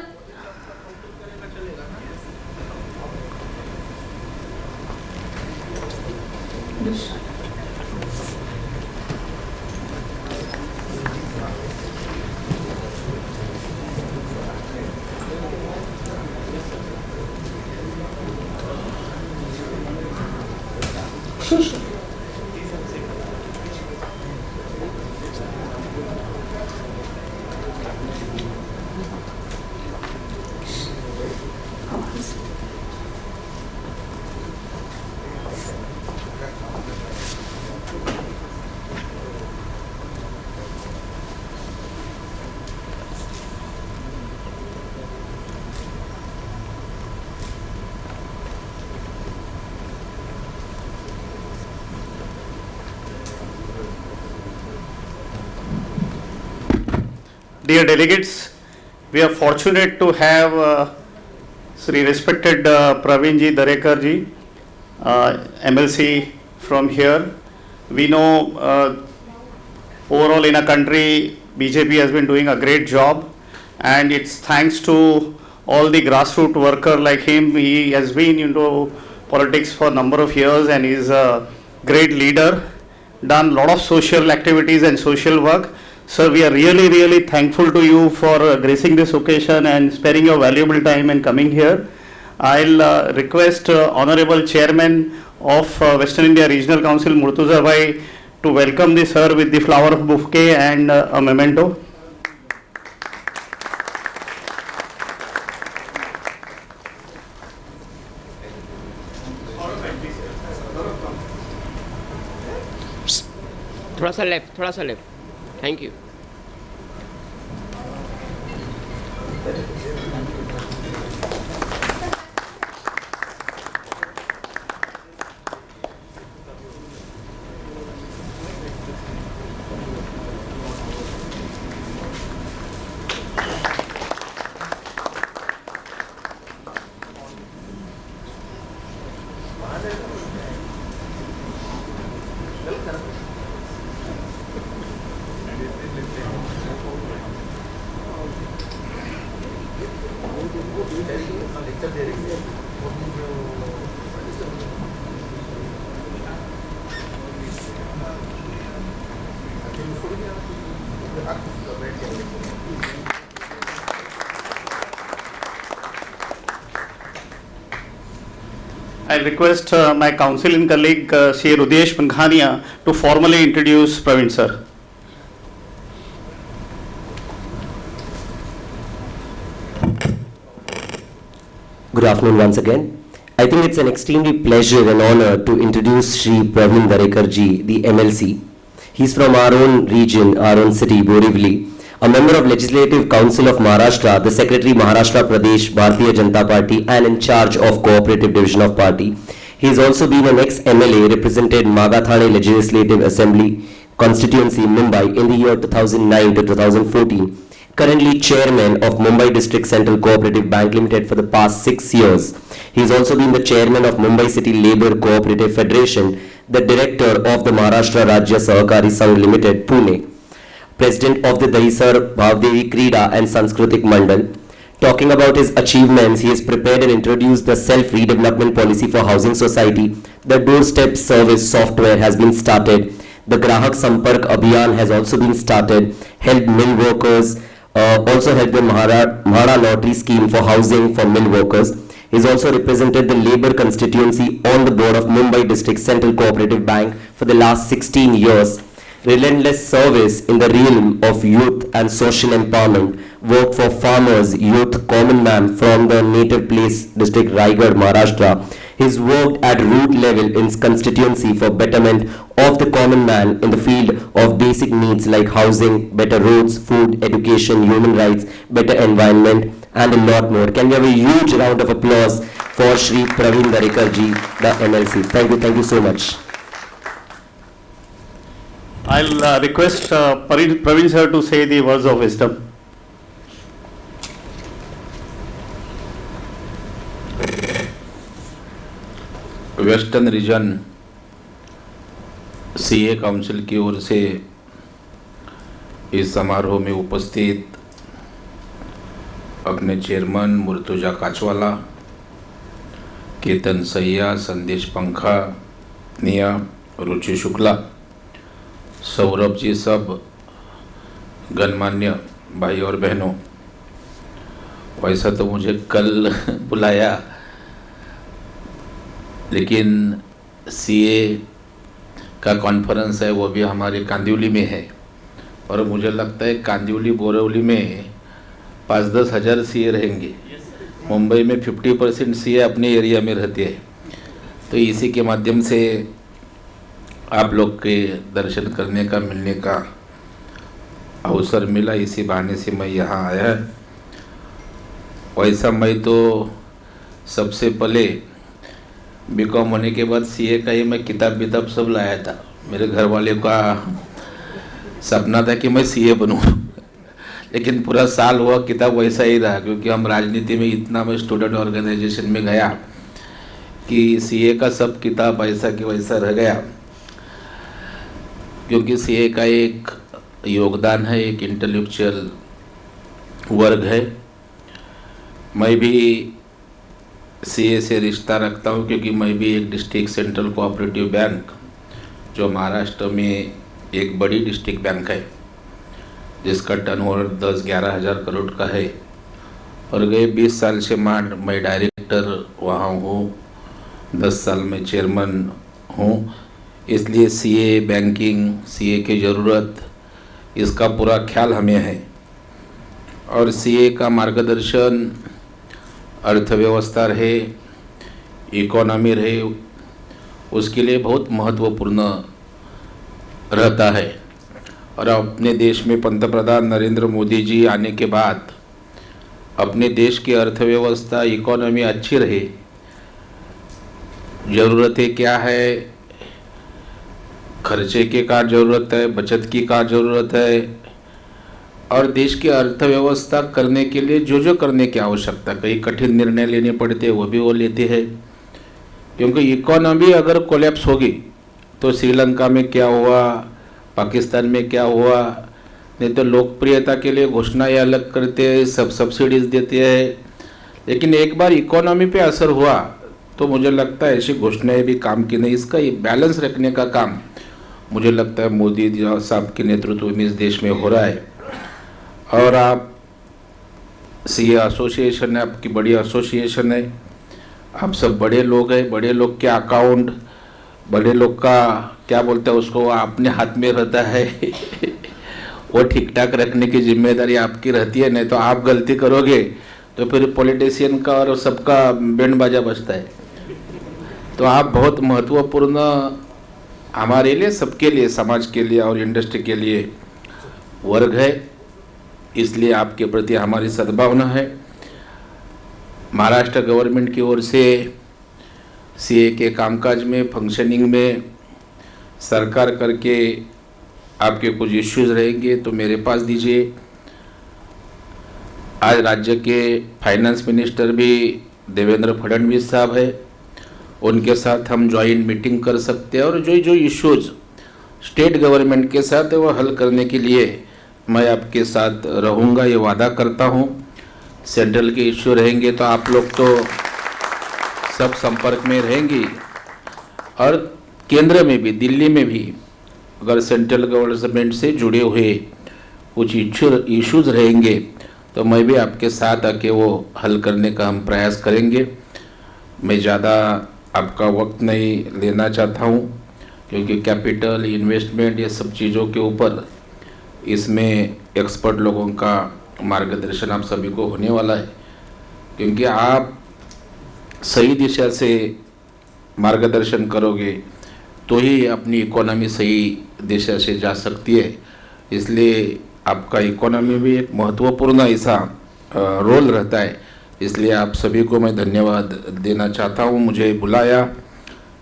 Dear delegates, we are fortunate to have Sri respected Praveendji Darekar MLC from here. We know overall in a country BJP has been doing a great job, and it's thanks to all the grassroots worker like him. He has been into politics for a number of years and is a great leader, done a lot of social activities and social work. Sir, we are really, really thankful to you for gracing this occasion and sparing your valuable time and coming here. I'll request Honorable Chairman of Western India Regional Council, Murtuza Bhai, to welcome the sir with the flower bouquet and a memento. थोड़ा सा left thank you I request my council and colleague Sri Rudesh Pankhania to formally introduce Praveen sir. Good afternoon once again. I think it's an extremely pleasure and honor to introduce Shri Praveen Darekar ji, the MLC. He's from our own region, our own city, Borivali, a member of Legislative Council of Maharashtra, the Secretary Maharashtra Pradesh Bharatiya Janata Party, and in charge of Cooperative Division of Party. He has also been an ex-MLA, represented Magathane Legislative Assembly constituency, Mumbai, in the year 2009 to 2014. Currently chairman of Mumbai District Central Cooperative Bank Limited for the past 6 years. He has also been the chairman of Mumbai City Labour Cooperative Federation, the director of the Maharashtra Rajya Sahakari Sangh Limited, Pune, president of the Dahisar Bhavdevi Krida and Sanskritik Mandal. Talking about his achievements, he has prepared and introduced the self-redevelopment policy for housing society. The doorstep service software has been started. The Grahak Sampark Abhiyan has also been started. Helped mill workers, also helped the Mahara Lottery scheme for housing for mill workers. He has also represented the Labour constituency on the board of Mumbai District Central Cooperative Bank for the last 16 years. Relentless service in the realm of youth and social empowerment. Work for farmers, youth, common man from the native place district Raigad, Maharashtra. He's worked at root level in constituency for betterment of the common man in the field of basic needs like housing, better roads, food, education, human rights, better environment, and a lot more. Can we have a huge round of applause for Shri Praveen Darekar ji, the MLC. Thank you so much. I'll request Praveen sir to say the words of wisdom. Western region CA council की ओर से इस समारोह में उपस्थित अपने chairman Murtuza Kachwala, Ketan सैया, संदेश पंखा, निया, रुचि शुक्ला, सौरभ जी, सब गणमान्य भाई और बहनों, वैसा तो मुझे कल बुलाया, लेकिन सीए का कॉन्फ्रेंस है वो भी हमारे कांदिवली में है, और मुझे लगता है कांदिवली बोरीवली में 5-10 हज़ार सीए रहेंगे। मुंबई में 50% सीए अपने एरिया में रहते हैं। तो इसी के माध्यम से आप लोग के दर्शन करने का, मिलने का अवसर मिला, इसी बहाने से मैं यहाँ आया। वैसा मैं तो सबसे पहले बीकॉम होने के बाद सीए का ही मैं किताब सब लाया था। मेरे घर वाले का सपना था कि मैं सीए बनूं, लेकिन पूरा साल हुआ किताब वैसा ही रहा, क्योंकि हम राजनीति में इतना, मैं स्टूडेंट ऑर्गेनाइजेशन में गया कि सीए का सब किताब ऐसा कि वैसा रह गया, क्योंकि सीए का एक योगदान है, एक इंटेलेक्चुअल वर्ग है। मैं भी सीए से रिश्ता रखता हूँ क्योंकि मैं भी एक डिस्ट्रिक्ट सेंट्रल कोऑपरेटिव बैंक, जो महाराष्ट्र में एक बड़ी डिस्ट्रिक्ट बैंक है जिसका टर्नओवर 10-11 हज़ार करोड़ का है, और गए 20 साल से मैं डायरेक्टर वहाँ हूँ, 10 साल में चेयरमैन हूँ। इसलिए सीए बैंकिंग, सीए की ज़रूरत, इसका पूरा ख्याल हमें है। और सीए का मार्गदर्शन अर्थव्यवस्था रहे, इकोनॉमी रहे, उसके लिए बहुत महत्वपूर्ण रहता है। और अपने देश में पंतप्रधान नरेंद्र मोदी जी आने के बाद अपने देश की अर्थव्यवस्था, इकोनॉमी अच्छी रहे, ज़रूरतें क्या है, खर्चे की क्या ज़रूरत है, बचत की क्या ज़रूरत है, और देश की अर्थव्यवस्था करने के लिए जो जो करने की आवश्यकता, कई कठिन निर्णय लेने पड़ते हैं वो भी वो लेते हैं। क्योंकि इकोनॉमी अगर कोलैप्स होगी तो श्रीलंका में क्या हुआ, पाकिस्तान में क्या हुआ, नहीं तो लोकप्रियता के लिए घोषणाएं अलग करते हैं, सब सब्सिडीज देते हैं, लेकिन एक बार इकोनॉमी पे असर हुआ तो मुझे लगता है ऐसी घोषणाएं भी काम की नहीं। इसका ये बैलेंस रखने का काम मुझे लगता है मोदी साहब के नेतृत्व में इस देश में हो रहा है। और आप सीए एसोसिएशन है, आपकी बड़ी एसोसिएशन है, आप सब बड़े लोग हैं, बड़े लोग के अकाउंट, बड़े लोग का क्या बोलते हैं उसको, अपने हाथ में रहता है वो ठीक ठाक रखने की जिम्मेदारी आपकी रहती है। नहीं तो आप गलती करोगे तो फिर पॉलिटिशियन का और सबका बैंड बाजा बजता है। तो आप बहुत महत्वपूर्ण हमारे लिए, सबके लिए, समाज के लिए और इंडस्ट्री के लिए वर्ग है, इसलिए आपके प्रति हमारी सद्भावना है। महाराष्ट्र गवर्नमेंट की ओर से सीए के कामकाज में, फंक्शनिंग में सरकार करके आपके कुछ इश्यूज रहेंगे तो मेरे पास दीजिए। आज राज्य के फाइनेंस मिनिस्टर भी देवेंद्र फडणवीस साहब है, उनके साथ हम ज्वाइंट मीटिंग कर सकते हैं और जो जो इश्यूज स्टेट गवर्नमेंट के साथ है वो हल करने के लिए मैं आपके साथ रहूँगा, ये वादा करता हूँ। सेंट्रल के इश्यू रहेंगे तो आप लोग तो सब संपर्क में रहेंगी, और केंद्र में भी, दिल्ली में भी अगर सेंट्रल गवर्नमेंट से जुड़े हुए कुछ इश्यूज रहेंगे तो मैं भी आपके साथ आके वो हल करने का हम प्रयास करेंगे। मैं ज़्यादा आपका वक्त नहीं लेना चाहता हूँ क्योंकि कैपिटल, इन्वेस्टमेंट, ये सब चीज़ों के ऊपर इसमें एक्सपर्ट लोगों का मार्गदर्शन आप सभी को होने वाला है। क्योंकि आप सही दिशा से मार्गदर्शन करोगे तो ही अपनी इकोनॉमी सही दिशा से जा सकती है। इसलिए आपका इकोनॉमी भी एक महत्वपूर्ण ऐसा रोल रहता है, इसलिए आप सभी को मैं धन्यवाद देना चाहता हूँ। मुझे बुलाया,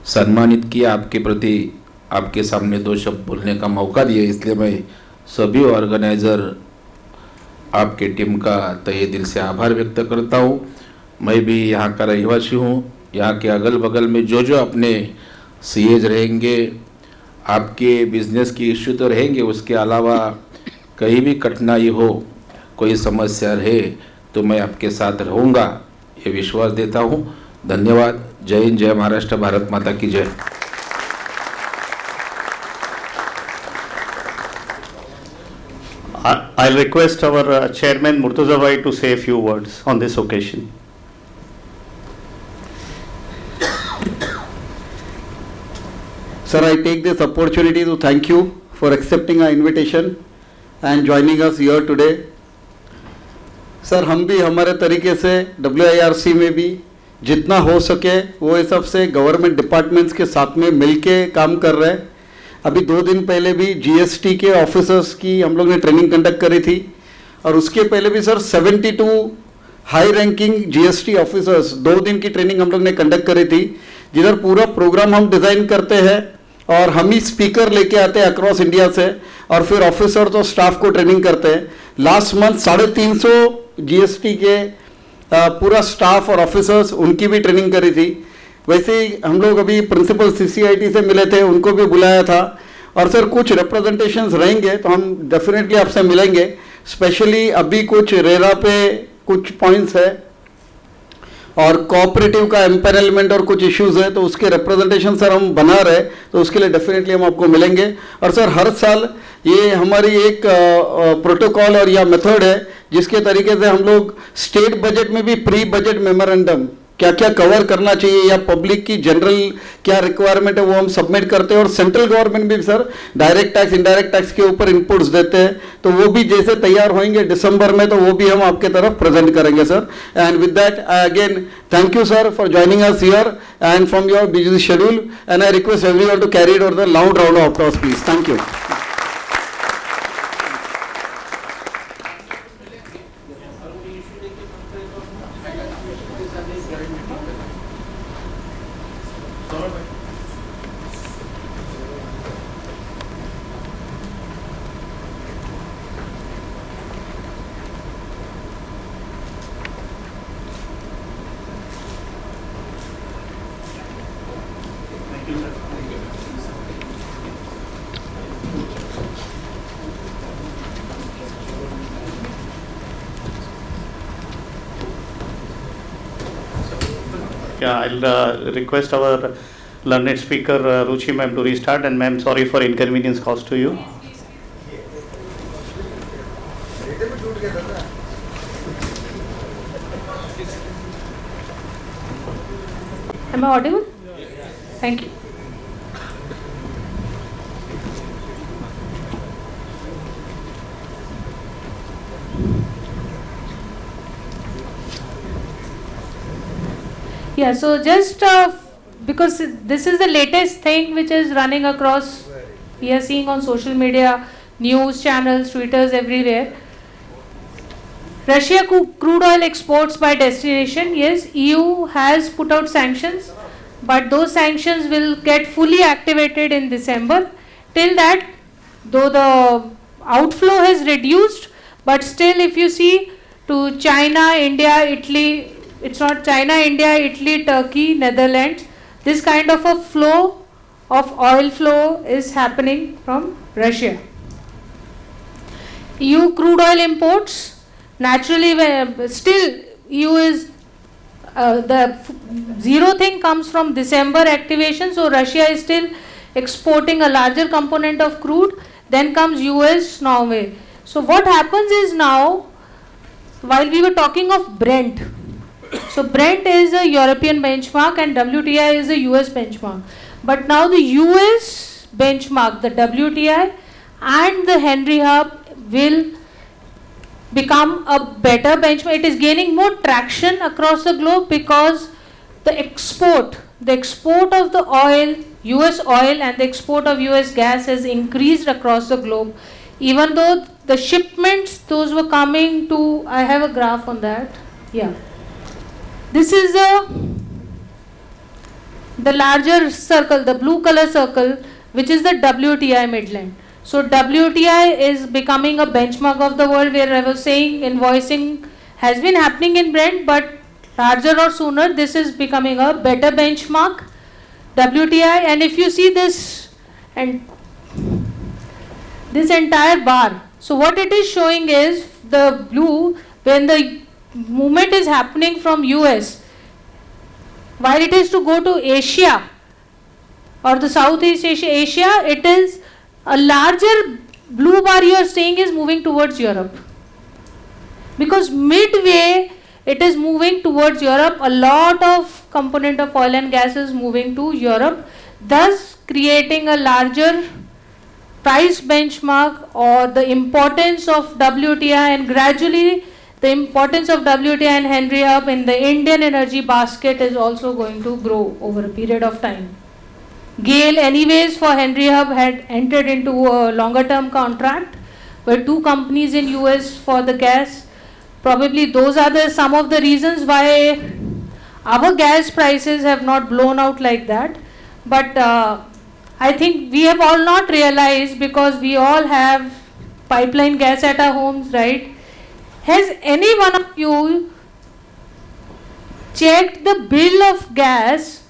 सम्मानित किया, आपके प्रति आपके सामने दो शब्द बोलने का मौका दिया, इसलिए मैं सभी ऑर्गेनाइज़र आपके टीम का तहे दिल से आभार व्यक्त करता हूँ। मैं भी यहाँ का रहिवासी हूँ, यहाँ के अगल बगल में जो जो अपने सीएज रहेंगे, आपके बिजनेस की इश्यू तो रहेंगे, उसके अलावा कहीं भी कठिनाई हो, कोई समस्या रहे तो मैं आपके साथ रहूँगा, ये विश्वास देता हूँ। धन्यवाद। जय हिंद, जय महाराष्ट्र, भारत माता की जय। I'll request our chairman Murtuza Bhai to say a few words on this occasion. Sir, I take this opportunity to thank you for accepting our invitation and joining us here today. Sir, हम भी हमारे तरीके से WIRC में भी जितना हो सके वो हिसाब से गवर्नमेंट डिपार्टमेंट्स के साथ में मिलके काम कर रहे हैं। अभी 2 दिन पहले भी GST के ऑफिसर्स की हम लोग ने ट्रेनिंग कंडक्ट करी थी, और उसके पहले भी sir 72 high ranking GST officers 2 दिन की ट्रेनिंग हम लोग ने कंडक्ट करी थी, जिधर पूरा प्रोग्राम हम डिज़ाइन करते हैं और हम ही स्पीकर लेके आते हैं अक्रॉस इंडिया से, और फिर ऑफिसर तो स्टाफ को ट्रेनिंग करते हैं। लास्ट मंथ 350 GST के पूरा स्टाफ और ऑफिसर्स, उनकी भी ट्रेनिंग करी थी। वैसे ही हम लोग अभी प्रिंसिपल CCIT से मिले थे, उनको भी बुलाया था, और सर कुछ रिप्रेजेंटेशंस रहेंगे तो हम डेफिनेटली आपसे मिलेंगे, स्पेशली अभी कुछ रेरा पे कुछ पॉइंट्स है और कोऑपरेटिव का एम्पेनलमेंट और कुछ इश्यूज है, तो उसके रिप्रेजेंटेशन सर हम बना रहे, तो उसके लिए डेफिनेटली हम आपको मिलेंगे। और सर हर साल ये हमारी एक प्रोटोकॉल और या मेथड है जिसके तरीके से हम लोग स्टेट बजट में भी प्री बजट मेमोरेंडम क्या क्या कवर करना चाहिए या पब्लिक की जनरल क्या रिक्वायरमेंट है वो हम सबमिट करते हैं, और सेंट्रल गवर्नमेंट भी sir direct tax indirect tax के ऊपर इनपुट्स देते हैं, तो वो भी जैसे तैयार होंगे दिसंबर में तो वो भी हम आपके तरफ प्रेजेंट करेंगे sir. And with that I again thank you sir for joining us here and from your busy schedule, and I request everyone to carry it the loud round of applause please. Thank you. Yeah, I'll request our learned speaker Ruchi ma'am to restart, and ma'am, sorry for inconvenience caused to you. Am I audible? Thank you. Yeah, so just because this is the latest thing which is running across, we are seeing on social media, news channels, Twitters, everywhere. Russia crude oil exports by destination, yes, EU has put out sanctions, but those sanctions will get fully activated in December. Till that, though the outflow has reduced, but still if you see to China, India, Italy, it's not China, India, Italy, Turkey, Netherlands, this kind of a flow of oil flow is happening from Russia. EU crude oil imports, naturally still EU is zero thing comes from December activation, so Russia is still exporting a larger component of crude, then comes US, Norway. So what happens is now, while we were talking of Brent, so Brent is a European benchmark and WTI is a US benchmark. But now the US benchmark, the WTI and the Henry Hub will become a better benchmark. It is gaining more traction across the globe because the export of the oil, US oil and the export of US gas has increased across the globe. Even though the shipments, those were coming to, I have a graph on that. Yeah. This is the larger circle, the blue color circle, which is the WTI Midland. So WTI is becoming a benchmark of the world, where I was saying invoicing has been happening in Brent, but larger or sooner this is becoming a better benchmark, WTI. And if you see this and this entire bar, so what it is showing is the blue, when the movement is happening from US, while it is to go to Asia or the Southeast Asia, it is a larger blue bar you are seeing is moving towards Europe. Because midway it is moving towards Europe, a lot of component of oil and gas is moving to Europe, thus creating a larger price benchmark or the importance of WTI, and gradually the importance of WTI and Henry Hub in the Indian energy basket is also going to grow over a period of time. GAIL anyways for Henry Hub had entered into a longer term contract where two companies in US for the gas. Probably those are some of the reasons why our gas prices have not blown out like that. But I think we have all not realized, because we all have pipeline gas at our homes, right? Has any one of you checked the bill of gas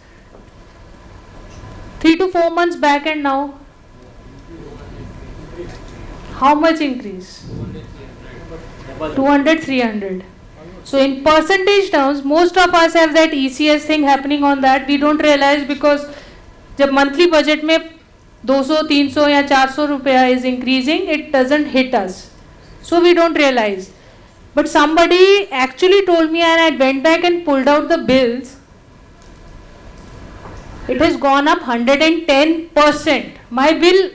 3 to 4 months back and now? How much increase? 200, 300. So in percentage terms, most of us have that ECS thing happening on that. We don't realize because जब monthly budget में 200, 300 या 400 रुपया is increasing, it doesn't hit us. So we don't realize. But somebody actually told me, and I went back and pulled out the bills. It has gone up 110%. My bill,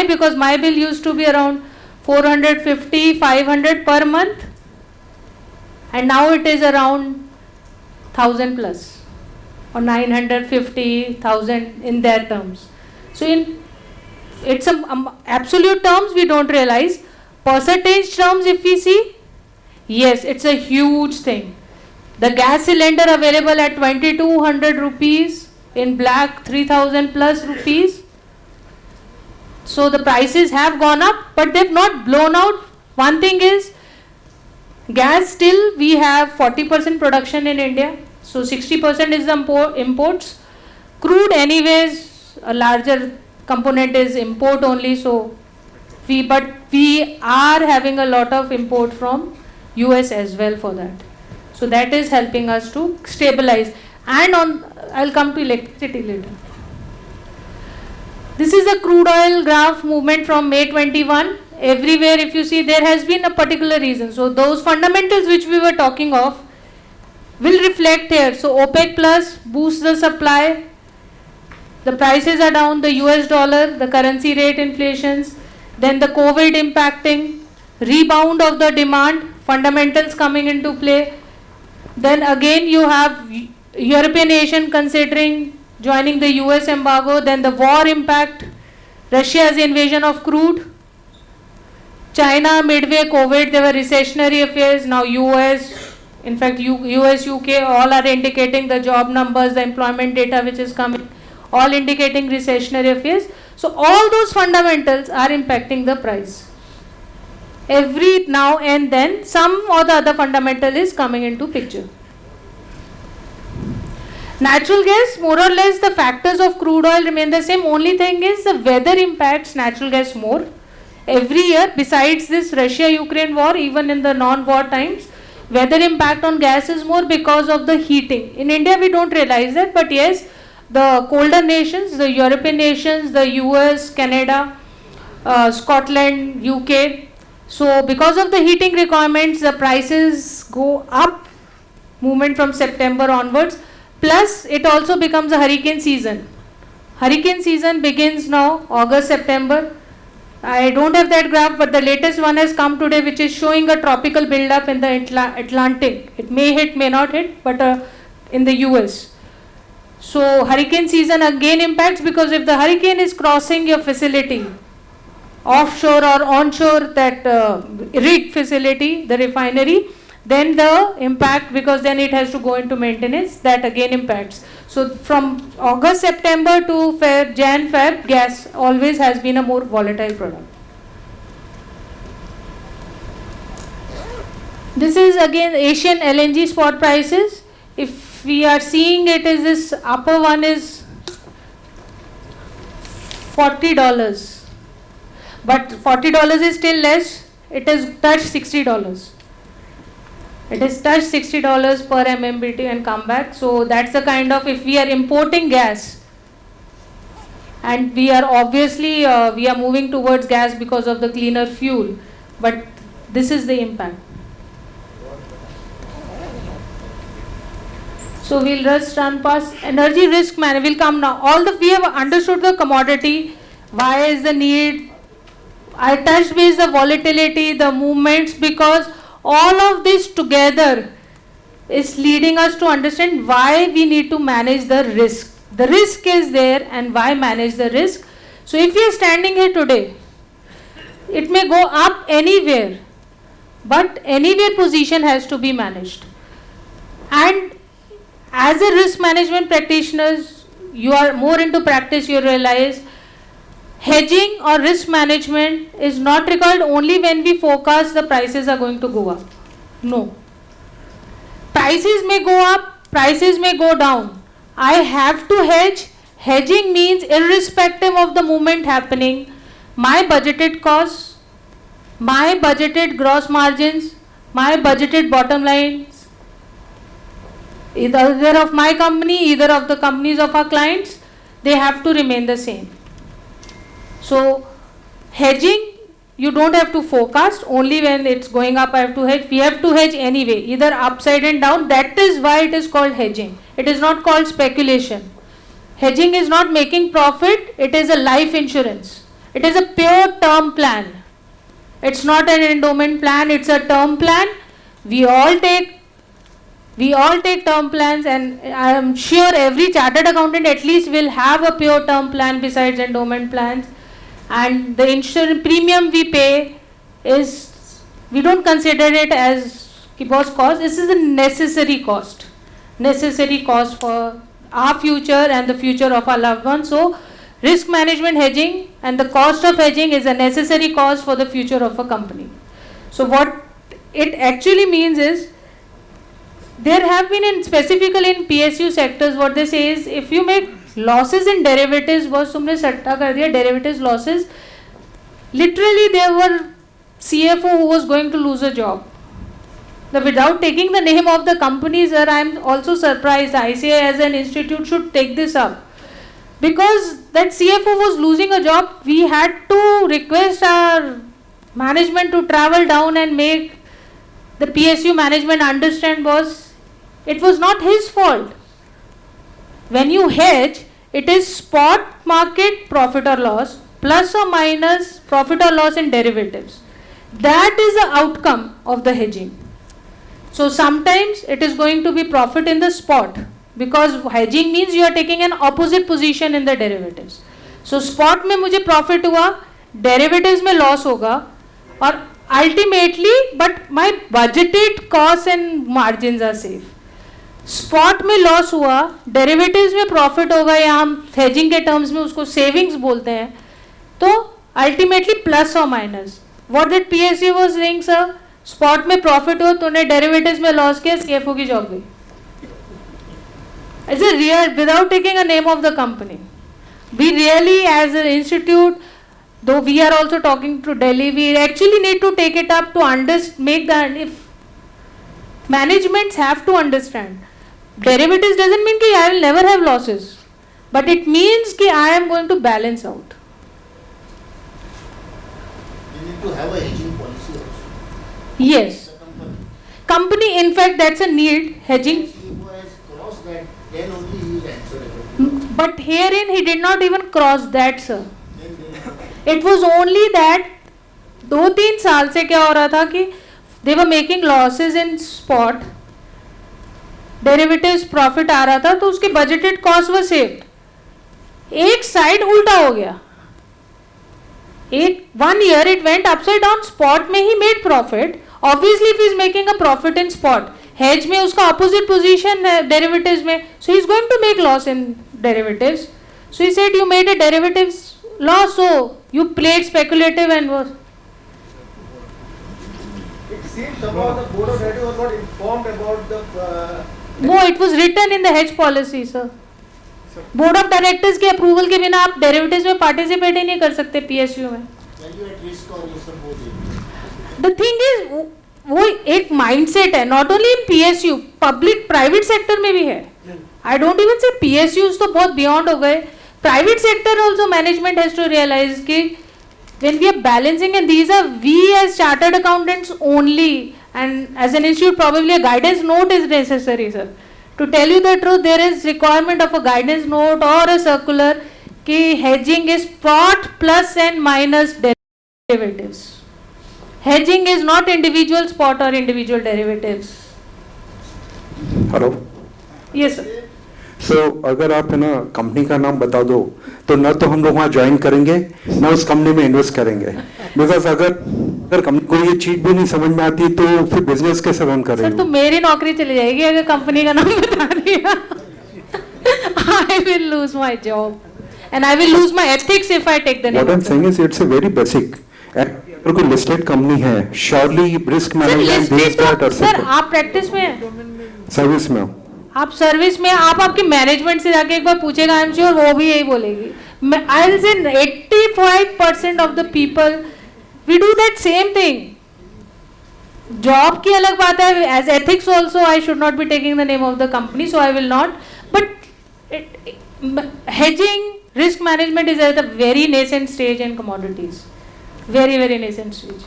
because my bill used to be around 450, 500 per month, and now it is around 1000 plus, or 950, 1000 in their terms. So in it's absolute terms we don't realize. Percentage terms if we see, yes, it's a huge thing. The gas cylinder available at 2200 rupees, in black 3000 plus rupees. So the prices have gone up, but they've not blown out. One thing is, gas still we have 40% production in India, so 60% is the imports. Crude anyways, a larger component is import only, so we are having a lot of import from US as well for that. So that is helping us to stabilize. And I'll come to electricity later. This is a crude oil graph movement from May 21. Everywhere if you see, there has been a particular reason. So those fundamentals which we were talking of will reflect here. So OPEC plus boosts the supply. The prices are down, the US dollar, the currency rate inflations, then the COVID impacting, rebound of the demand, fundamentals coming into play. Then again you have European nation considering joining the US embargo, then the war impact, Russia's invasion of crude, China midway COVID, there were recessionary affairs, now US, in fact US, UK, all are indicating the job numbers, the employment data which is coming, all indicating recessionary affairs. So all those fundamentals are impacting the price. Every now and then some or the other fundamental is coming into picture. Natural gas, more or less the factors of crude oil remain the same. Only thing is the weather impacts natural gas more. Every year, besides this Russia-Ukraine war, even in the non-war times, weather impact on gas is more because of the heating. In India, we don't realize that, but yes, the colder nations, the European nations, the US, Canada, Scotland, UK. So because of the heating requirements, the prices go up, movement from September onwards. Plus, it also becomes a hurricane season. Hurricane season begins now, August, September. I don't have that graph, but the latest one has come today, which is showing a tropical build-up in the Atlantic. It may hit, may not hit, but in the US. So, hurricane season again impacts, because if the hurricane is crossing your facility, offshore or onshore, that rig facility, the refinery, then the impact, because then it has to go into maintenance, that again impacts. So from August, September to Jan, Feb, gas always has been a more volatile product. This is again Asian LNG spot prices. If we are seeing it is this upper one is $40, but $40 is still less. It has touched $60. It has touched $60 per MMBT and come back. So that's the kind of, if we are importing gas, and we are obviously we are moving towards gas because of the cleaner fuel, but this is the impact. So we'll just run past energy risk management. Will come now. We have understood the commodity. Why is the need? I touched base the volatility, the movements, because all of this together is leading us to understand why we need to manage the risk. The risk is there, and why manage the risk. So if we are standing here today, it may go up anywhere, but anywhere position has to be managed. And as a risk management practitioners, you are more into practice, you realize hedging or risk management is not required only when we forecast the prices are going to go up. No. Prices may go up, prices may go down. I have to hedge. Hedging means irrespective of the movement happening, my budgeted costs, my budgeted gross margins, my budgeted bottom lines, either of my company, either of the companies of our clients, they have to remain the same. So hedging, you don't have to forecast, only when it's going up I have to hedge. We have to hedge anyway, either upside and down. That is why it is called hedging. It is not called speculation. Hedging is not making profit, it is a life insurance. It is a pure term plan. It's not an endowment plan, it's a term plan. We all take term plans, and I am sure every chartered accountant at least will have a pure term plan besides endowment plans. And the insurance premium we pay is, we don't consider it as cost. This is a necessary cost for our future and the future of our loved ones. So risk management hedging and the cost of hedging is a necessary cost for the future of a company. So what it actually means is, there have been specifically in PSU sectors, what they say is, if you make losses in derivatives, was तुमने सट्टा कर दिया derivatives losses, literally there were CFO who was going to lose a job. Without taking the name of the company, sir, I am also surprised. ICAI as an institute should take this up, because that CFO was losing a job. We had to request our management to travel down and make the PSU management understand it was not his fault. When you hedge, it is spot market profit or loss plus or minus profit or loss in derivatives. That is the outcome of the hedging. So sometimes it is going to be profit in the spot, because hedging means you are taking an opposite position in the derivatives. So spot में मुझे profit हुआ, derivatives में loss होगा, और ultimately but my budgeted costs and margins are safe. Spot में loss हुआ, derivatives में profit होगा, या हम हेजिंग के टर्म्स में उसको सेविंग्स बोलते हैं, तो अल्टीमेटली प्लस और minus. What that PSU was saying, sir, spot में प्रॉफिट हो, तूने डेरिवेटिव्स में लॉस किया, सीएफओ की जॉब गई. It's a real, without taking a name of the company. We really as an institute, though we are also talking to Delhi, we actually need to take it up to make that, if managements have to understand. Derivatives doesn't mean that I will never have losses, but it means that I am going to balance out. You need to have a hedging policy also. Yes. Company, in fact, that's a need, hedging. If he has crossed that, then only he is answerable. But herein he did not even cross that, sir. It was only that 2-3 साल से क्या हो रहा था कि they were making losses in spot, derivatives profit आ रहा था, तो उसके budgeted costs were saved. एक साइड उल्टा हो गया. 1 year it went upside down. spot में ही made profit. Obviously if he is making a profit in spot, hedge में उसका opposite position है derivatives में, so he is going to make loss in derivatives. So he said you made a derivatives loss, so you played speculative and was. It seems somehow the board of directors was not informed about the. No, it was written in the hedge policy, sir. Board of directors के approval के बिना आप derivatives में participate ही नहीं कर सकते PSU में. The thing is, वो एक माइंडसेट है, not only in PSU, public private sector में भी है. I don't even say PSUs तो बहुत बियॉन्ड हो गए. Private sector also management has to realise कि when we are balancing, and these are we as chartered accountants only, and as an institute probably a guidance note is necessary, sir. To tell you the truth, there is requirement of a guidance note or a circular कि hedging is spot plus and minus derivatives. Hedging is not individual spot or individual derivatives. Hello. Yes, sir. सो अगर आप है ना company का नाम बता दो, तो न तो हम लोग वहाँ ज्वाइन करेंगे, न उस कंपनी में इन्वेस्ट करेंगे. बिकॉज अगर कंपनी को ये चीज भी नहीं समझ में आती, तो फिर बिजनेस कैसे रन करेंगे? सर, तो मेरी नौकरी चली जाएगी अगर कंपनी का नाम बता दिया. I will lose my job and I will lose my ethics if I take the name. What I'm saying is it's a very basic. अगर कोई लिस्टेड कंपनी है, surely risk management this that और sir आप practice में हैं, service में हो. आप सर्विस में, आप आपके मैनेजमेंट से जाके एक बार पूछेगा, आई एम श्योर वो भी यही बोलेगी. I'll say 85% of the people, we do that same thing. Job की अलग बात है. As ethics also, I should not be taking the name of the company, so I will not. But hedging, risk management is at a very nascent stage in commodities. Very, very nascent stage.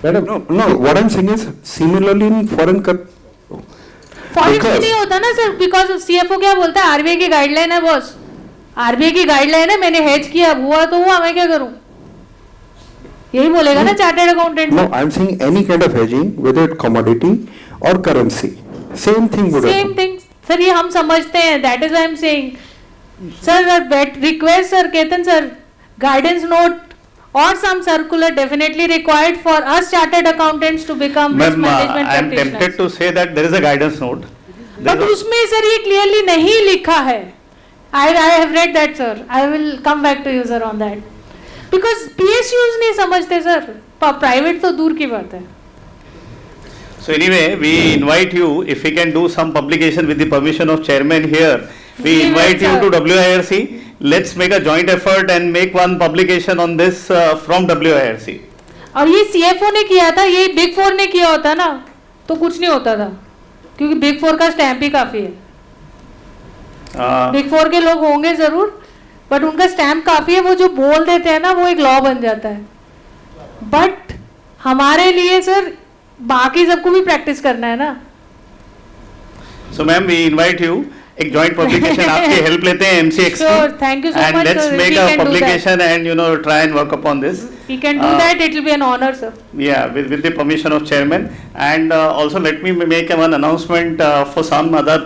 Madam, no, what I'm saying is similarly in foreign foreign में नहीं होता ना sir, because CFO क्या बोलता है, RBI की guideline है boss, RBI की गाइडलाइन है, मैंने हेज किया, हुआ तो हुआ, मैं क्या करूं, यही बोलेगा ना chartered accountant. No, I'm saying any kind of hedging, whether it commodity or currency, same thing would happen. Same thing sir, ये हम समझते हैं, that is I am saying sir. Request sir Ketan sir, guidance note or some circular definitely required for us chartered accountants to become risk management I am practitioners. tempted to say that there is a guidance note. But उसमें sir ये clearly नहीं लिखा है. I have read that sir. I will come back to you sir on that. Because PSUs नहीं समझते sir, private तो दूर की बात है. So anyway, we invite you, if we can do some publication with the permission of chairman here, we invite you to WIRC. Let's make a joint effort and make one publication on this from WIRC. और ये CFO ने किया था, ये big four ने किया होता ना तो कुछ नहीं होता था, क्योंकि बिग फोर का स्टैम्प ही काफी है. बिग फोर के लोग होंगे जरूर, बट उनका स्टैम्प काफी है, वो जो बोल देते हैं ना वो एक लॉ बन जाता है. बट हमारे लिए सर बाकी सबको भी प्रैक्टिस करना है ना. So ma'am, we invite you. एक joint publication आपकी help लेते हैं MCX की. Sure, thank you so and much. let's sir. make We a can do publication that. and try and work upon this. We can do that. It will be an honor, sir. Yeah, with the permission of chairman. And also let me make one announcement for some other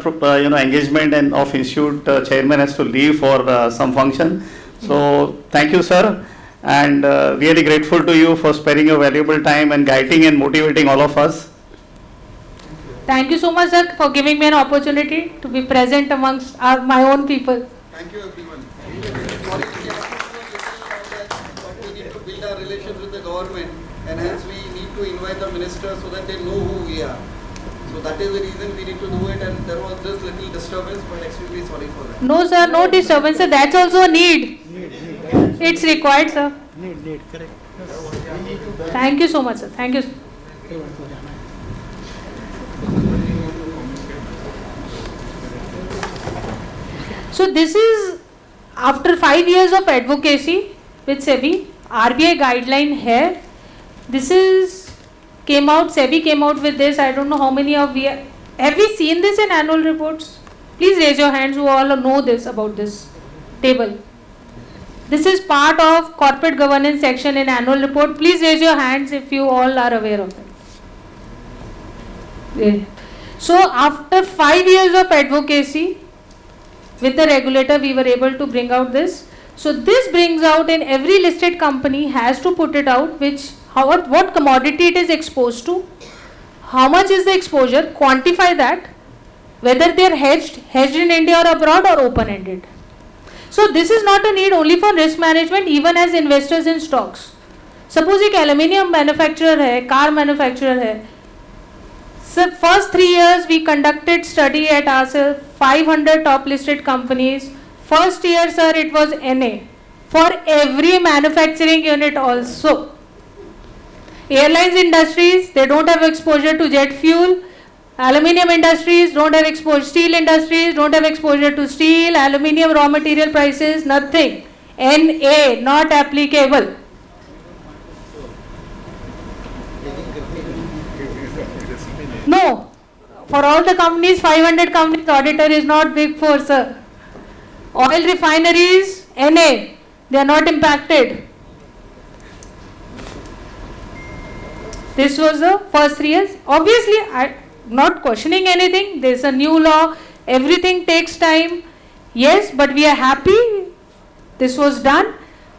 engagement and of institute chairman has to leave for some function. So thank you sir, and really grateful to you for sparing your valuable time and guiding and motivating all of us. Thank you so much, sir, for giving me an opportunity to be present amongst my own people. Thank you everyone. Sorry to get but we need to build our relations with the government, and hence we need to invite the ministers so that they know who we are. So that is the reason we need to do it, and there was this little disturbance, but extremely sorry for that. No sir, no disturbance, sir. That's also a need. It's required, sir. Need, correct. Thank you so much, sir. Thank you. So this is after 5 years of advocacy with SEBI, RBI guideline here. This is came out, SEBI came out with this. I don't know how many of you have we seen this in annual reports? Please raise your hands who all know this about this table. This is part of corporate governance section in annual report. Please raise your hands if you all are aware of it. Yeah. So after 5 years of advocacy with the regulator, we were able to bring out this. So this brings out in every listed company has to put it out what commodity it is exposed to, how much is the exposure, quantify that, whether they are hedged in India or abroad or open-ended. So this is not a need only for risk management, even as investors in stocks. Suppose एक aluminium manufacturer है, car manufacturer है. So first 3 years we conducted study at ourselves, 500 top listed companies. First year sir it was NA for every manufacturing unit also. Airlines industries, they don't have exposure to jet fuel. Aluminium industries don't have exposure, steel industries don't have exposure to steel, aluminium raw material prices, nothing. NA, not applicable. No, for all the companies, 500 companies, auditor is not big four, sir. Oil refineries, NA, they are not impacted. This was the first 3 years. Obviously, I'm not questioning anything. There's a new law. Everything takes time. Yes, but we are happy this was done.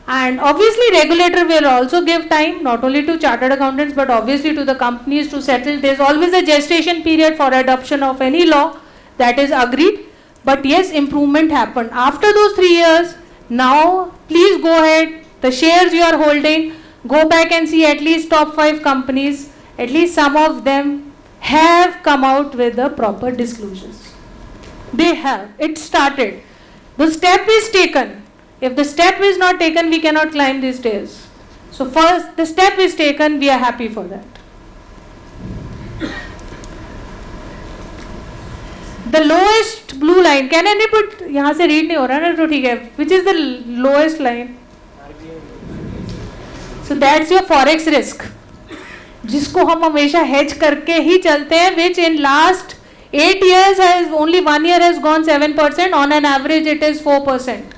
And obviously regulator will also give time, not only to chartered accountants, but obviously to the companies to settle. There's always a gestation period for adoption of any law that is agreed. But yes, improvement happened. After those 3 years, now please go ahead, the shares you are holding, go back and see at least top 5 companies, at least some of them have come out with the proper disclosures. They have. It started. The step is taken. If the step is not taken, we cannot climb these stairs. So first the step is taken, we are happy for that. The lowest blue line, can any put, यहाँ से read नहीं हो रहा ना, तो ठीक है, which is the lowest line? So that's your forex risk, जिसको हम हमेशा hedge करके ही चलते हैं, which in last 8 years has, only 1 year has gone 7%, on an average it is 4%.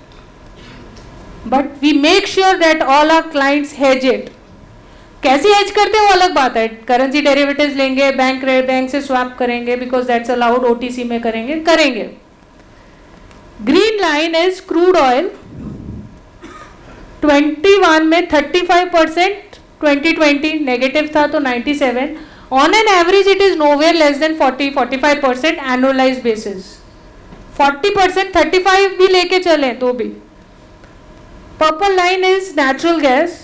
But we make sure that all our clients hedge it. कैसे hedge करते हैं वो अलग बात है, करेंसी डेरिवेटिव्स लेंगे, बैंक से स्वैप करेंगे, बिकॉज दैट्स अलाउड, OTC में करेंगे. Green line is crude oil. 21 में 35%, 2020 नेगेटिव था तो 97. On an average it is nowhere less than 40-45% annualise basis. 40%, 35 भी लेके चलें तो भी. Purple line is natural gas,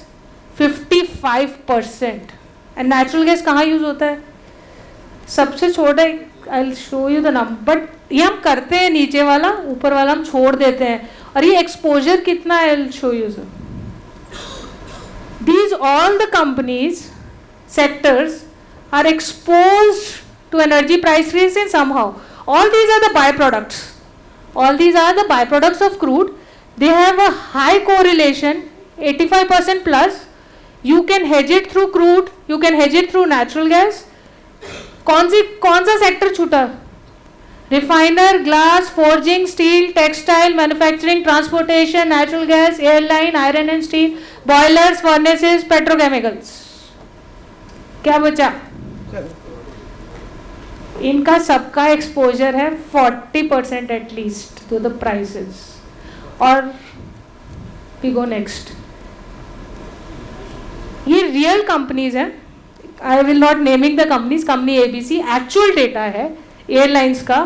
55%. And natural gas कहाँ यूज होता है? सबसे छोटा, I will show you the number, but ये हम करते हैं नीचे वाला, ऊपर वाला हम छोड़ देते हैं. और ये एक्सपोजर कितना है, I will show you sir. These all the companies, sectors are exposed to energy price risk somehow. All these are the byproducts. All these are the byproducts of crude. They have a high correlation, 85% plus. You can hedge it through crude, you can hedge it through natural gas. कौन सा sector छूटा? Refiner, glass, forging, steel, textile, manufacturing, transportation, natural gas, airline, iron and steel, boilers, furnaces, petrochemicals. क्या बचा? इनका सबका exposure है 40% at least to the prices. और we go next. ये रियल कंपनीज हैं. I will not naming the companies. Company ABC actual data है airlines का,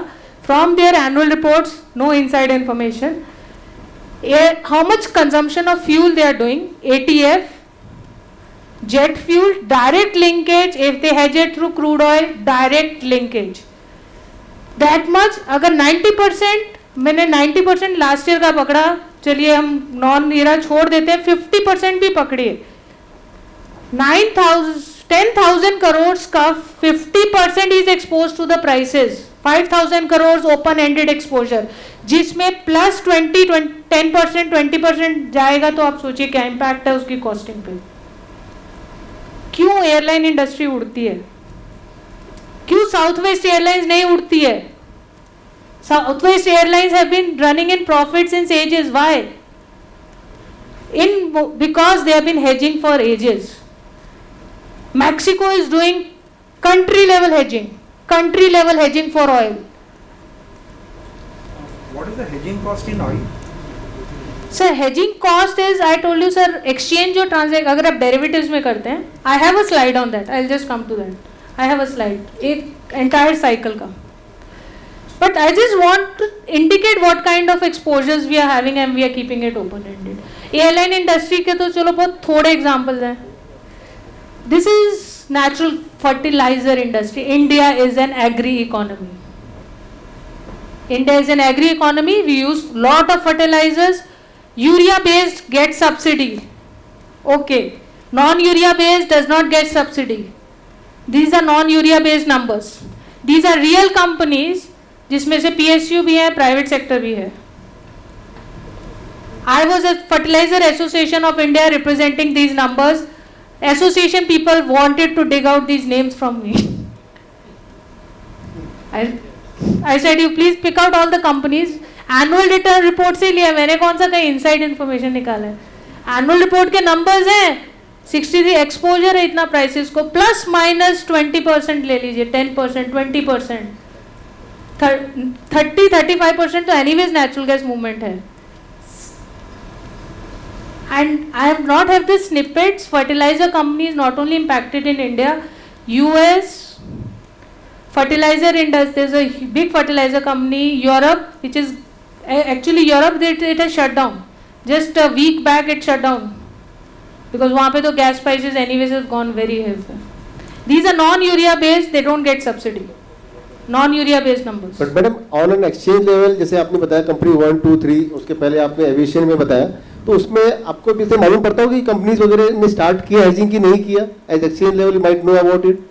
from there annual reports, no inside information. How much consumption of fuel they are doing, ATF, jet fuel, direct linkage, if they has it through crude oil, direct linkage, that much. अगर 90%, मैंने 90% last year का पकड़ा, चलिए हम non Ira छोड़ देते हैं, 50% भी पकड़िए. 10,000 करोड़ का 50% is expose to the prices. 5,000 crore open ended exposure, जिसमें प्लस 10%, 20% जाएगा, तो आप सोचिए क्या इम्पैक्ट है उसकी कॉस्टिंग पे. क्यों एयरलाइन इंडस्ट्री उड़ती है? क्यों साउथ वेस्ट एयरलाइंस नहीं उड़ती है? Southwest Airlines have been running in profit since ages. Why? Because they have been hedging for ages. Mexico is doing country level hedging for oil. What is the hedging cost in oil? Sir, hedging cost is, I told you sir, exchange जो transact, अगर आप derivatives में करते हैं, I have a slide on that. I'll just come to that. I have a slide, एक entire cycle का. But I just want to indicate what kind of exposures we are having and we are keeping it open-ended. Airline industry के तो चलो बहुत थोड़े examples हैं. This is natural fertilizer industry. India is an agri economy. India is an agri economy. We use lot of fertilizers. Urea based gets subsidy. Okay. Non-urea based does not get subsidy. These are non-urea based numbers. These are real companies, जिसमें से PSU भी है, private sector भी है. I was at Fertilizer Association of India representing these numbers. Association people wanted to dig out these names from me. I said you please pick out all the companies. Annual return report से लिया, मैंने कौन सा कहीं inside information निकाला है. Annual report के numbers हैं, 63 exposure है इतना prices को, plus minus 20% ले लीजिए, 10%, 20%. 30-35% तो anyways natural gas movement है. And I have not have the snippets. Fertilizer companies not only impacted in India, US fertilizer industry. There's a big fertilizer company, Europe, which is actually Europe. It has shut down. Just a week back it shut down because वहाँ पे तो gas prices anyways have gone very heavy. These are non-urea based. They don't get subsidy. Non urea based numbers. But madam on an exchange level जैसे आपने बताया company 1, 2, 3, उसके पहले आपने aviation में बताया, तो उसमें आपको भी मालूम पड़ता होगा कि कंपनीज वगैरह ने स्टार्ट किया हेजिंग की नहीं किया? As exchange level you might know about it.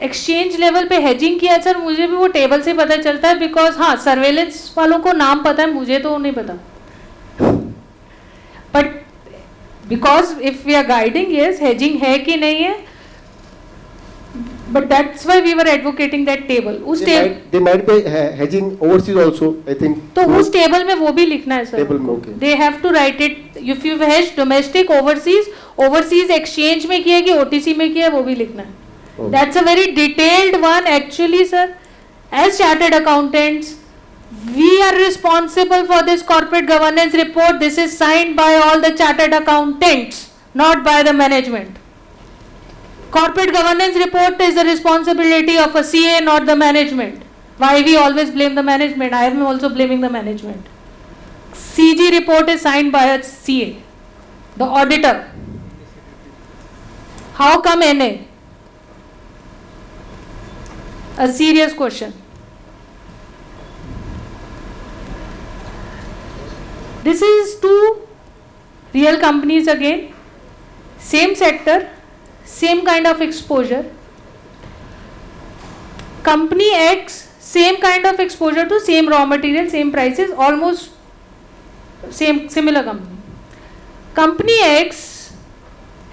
Exchange level पे हेजिंग किया सर, मुझे भी वो टेबल से पता चलता है, बिकॉज हाँ सर्वेलेंस वालों को नाम पता है, मुझे तो नहीं पता। But because if we are guiding yes hedging है कि नहीं है, but that's why we were advocating that table. उस they might be hedging overseas also I think, तो उस टेबल में वो भी लिखना है सर। टेबल में okay, they have to write it. If you hedge domestic overseas exchange में किया कि ओटीसी में किया, वो भी लिखना है। That's a very detailed one actually, sir. As chartered accountants, we are responsible for this corporate governance report. This is signed by all the chartered accountants, not by the management. Corporate governance report is the responsibility of a CA, not the management. Why we always blame the management? I am also blaming the management. CG report is signed by a CA, the auditor. How come NA? A serious question. This is two real companies again, same sector, same kind of exposure. Company X, same kind of exposure to same raw material, same prices, almost similar company. Company X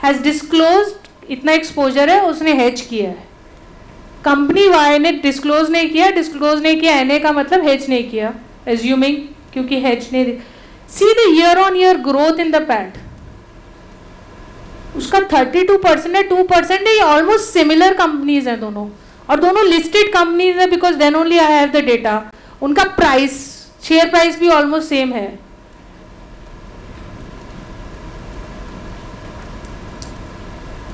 has disclosed इतना exposure है, उसने hedge किया है। Company Y ने disclose नहीं किया, NA का मतलब हेज नहीं किया, एज्यूमिंग क्योंकि हेज नहीं। See the year on year growth in the PAT, उसका 32% है, 2% है, ये ऑलमोस्ट सिमिलर कंपनीज हैं दोनों, और दोनों लिस्टेड कंपनीज हैं, because then only I have the data. उनका प्राइस, शेयर प्राइस भी ऑलमोस्ट सेम है।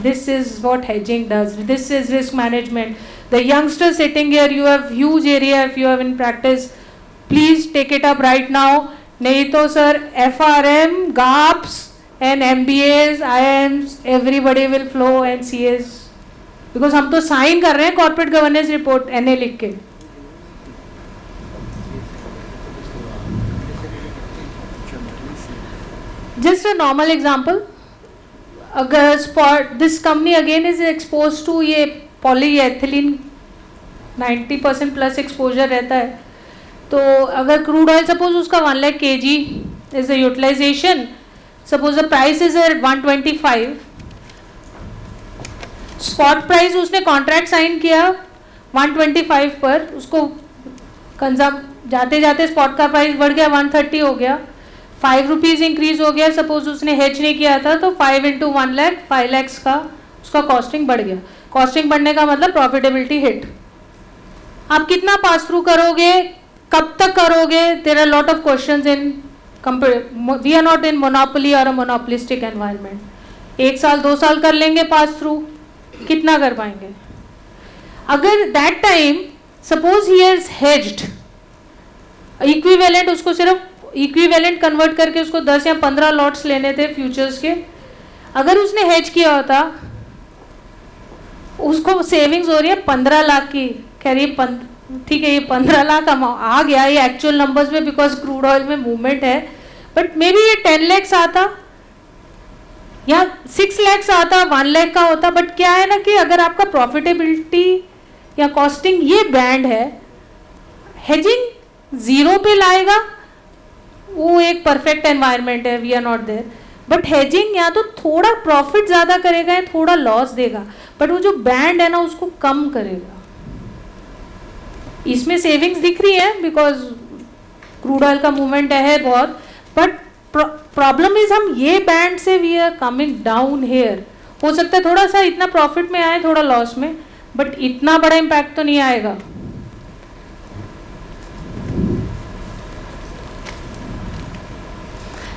This is what hedging does. This is risk management. The youngsters sitting here, you have huge area if you have in practice. Please take it up right now. नहीं तो sir, FRM, GAPS and MBAs, IMs, everybody will flow and CAs. Because हम तो sign कर रहे हैं corporate governance report NA लिख के. Just a normal example. अगर spot this company again is expose to ये पॉलीएथिलीन 90% प्लस एक्सपोजर रहता है, तो अगर क्रूड ऑयल सपोज उसका 1 lakh kg is the utilization, suppose the price is at 125, spot price उसने कॉन्ट्रैक्ट साइन किया 125 पर, उसको कंजम जाते जाते स्पॉट का प्राइस बढ़ गया 130 हो गया, 5 रुपीज़ इंक्रीज हो गया, सपोज उसने हेज नहीं किया था, तो 5 into 1 लाख 5 lakhs का उसका कॉस्टिंग बढ़ गया। कॉस्टिंग बढ़ने का मतलब प्रॉफिटेबिलिटी हिट। आप कितना पास थ्रू करोगे, कब तक करोगे? There are lot of questions in we are not in monopoly और अ मोनोपोलिस्टिक एनवायरनमेंट। 1 साल 2 साल कर लेंगे पास थ्रू, कितना कर पाएंगे? अगर that time suppose he is hedged equivalent, उसको सिर्फ इक्विवेलेंट कन्वर्ट करके उसको 10 या 15 लॉट्स लेने थे फ्यूचर्स के, अगर उसने हेज किया होता, उसको सेविंग्स हो रही है 15 लाख की। खैर ये ठीक है, ये 15 लाख आ गया ये एक्चुअल नंबर्स में, बिकॉज क्रूड ऑयल में मूवमेंट है, बट मे बी ये 10 lakhs आता या 6 lakhs आता, 1 लाख का होता। बट क्या है ना कि अगर आपका प्रॉफिटेबिलिटी या कॉस्टिंग ये बैंड है, हेजिंग 0 पे लाएगा, वो एक परफेक्ट एनवायरनमेंट है, we are not there. But hedging या तो थोड़ा प्रॉफिट ज़्यादा करेगा या थोड़ा लॉस देगा, बट वो जो बैंड है ना उसको कम करेगा। इसमें सेविंग्स दिख रही है बिकॉज क्रूड ऑयल का मूवमेंट है बहुत, बट प्रॉब्लम इज हम ये बैंड से we are coming down here. हो सकता है थोड़ा सा इतना प्रॉफिट में आए, थोड़ा लॉस में, बट इतना बड़ा इम्पैक्ट तो नहीं आएगा।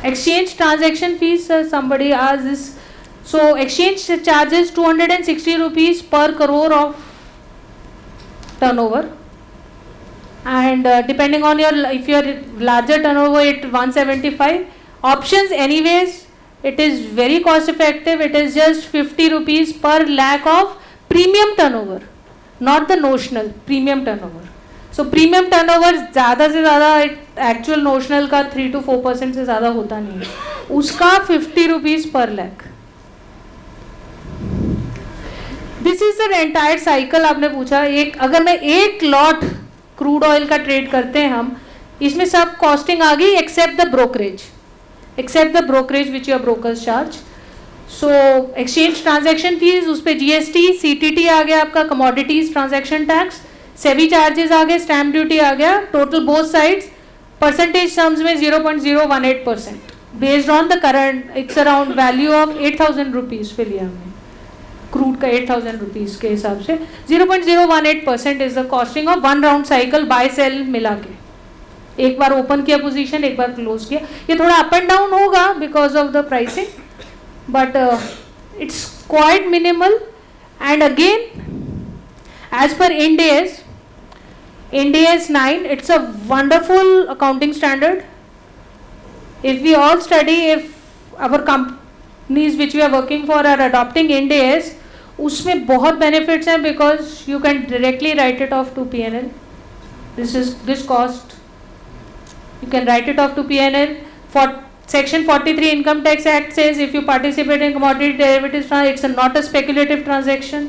Exchange transaction fees, somebody asked this. So exchange charges 260 rupees per crore of turnover, and depending on your, if you are larger turnover, it 175. Options anyways, it is very cost effective. It is just 50 rupees per lakh of premium turnover, not the notional, premium turnover. So premium turnover ज़्यादा से ज़्यादा actual notional का 3 to 4% से ज़्यादा होता नहीं है, उसका 50 रुपीज़ पर lakh. This is the entire cycle. आपने पूछा एक, अगर मैं एक लॉट क्रूड ऑयल का ट्रेड करते हैं हम, इसमें सब कॉस्टिंग आ गई except the brokerage which your brokers charge. So exchange transaction fees, उस पर GST, CTT आ गया आपका, commodities transaction tax, SEBI charges आ गए, स्टैम्प ड्यूटी आ गया, total both sides percentage terms में 0.018% based on the current, it's around value of 8,000 rupees पे लिया हमने क्रूड का, 8,000 रुपीज़ के हिसाब से 0.018% is the costing of one round cycle buy sell मिला के। एक बार ओपन किया पोजीशन, एक बार क्लोज किया, ये थोड़ा अप एंड डाउन होगा because of the pricing, but it's quite minimal. And again as per Ind AS 9, it's a wonderful accounting standard. If we all study, if our companies which we are working for are adopting Ind AS, उसमें बहुत benefits हैं because you can directly write it off to P&L. This cost you can write it off to P&L. For Section 43 Income Tax Act says if you participate in commodity derivatives, it's not a speculative transaction.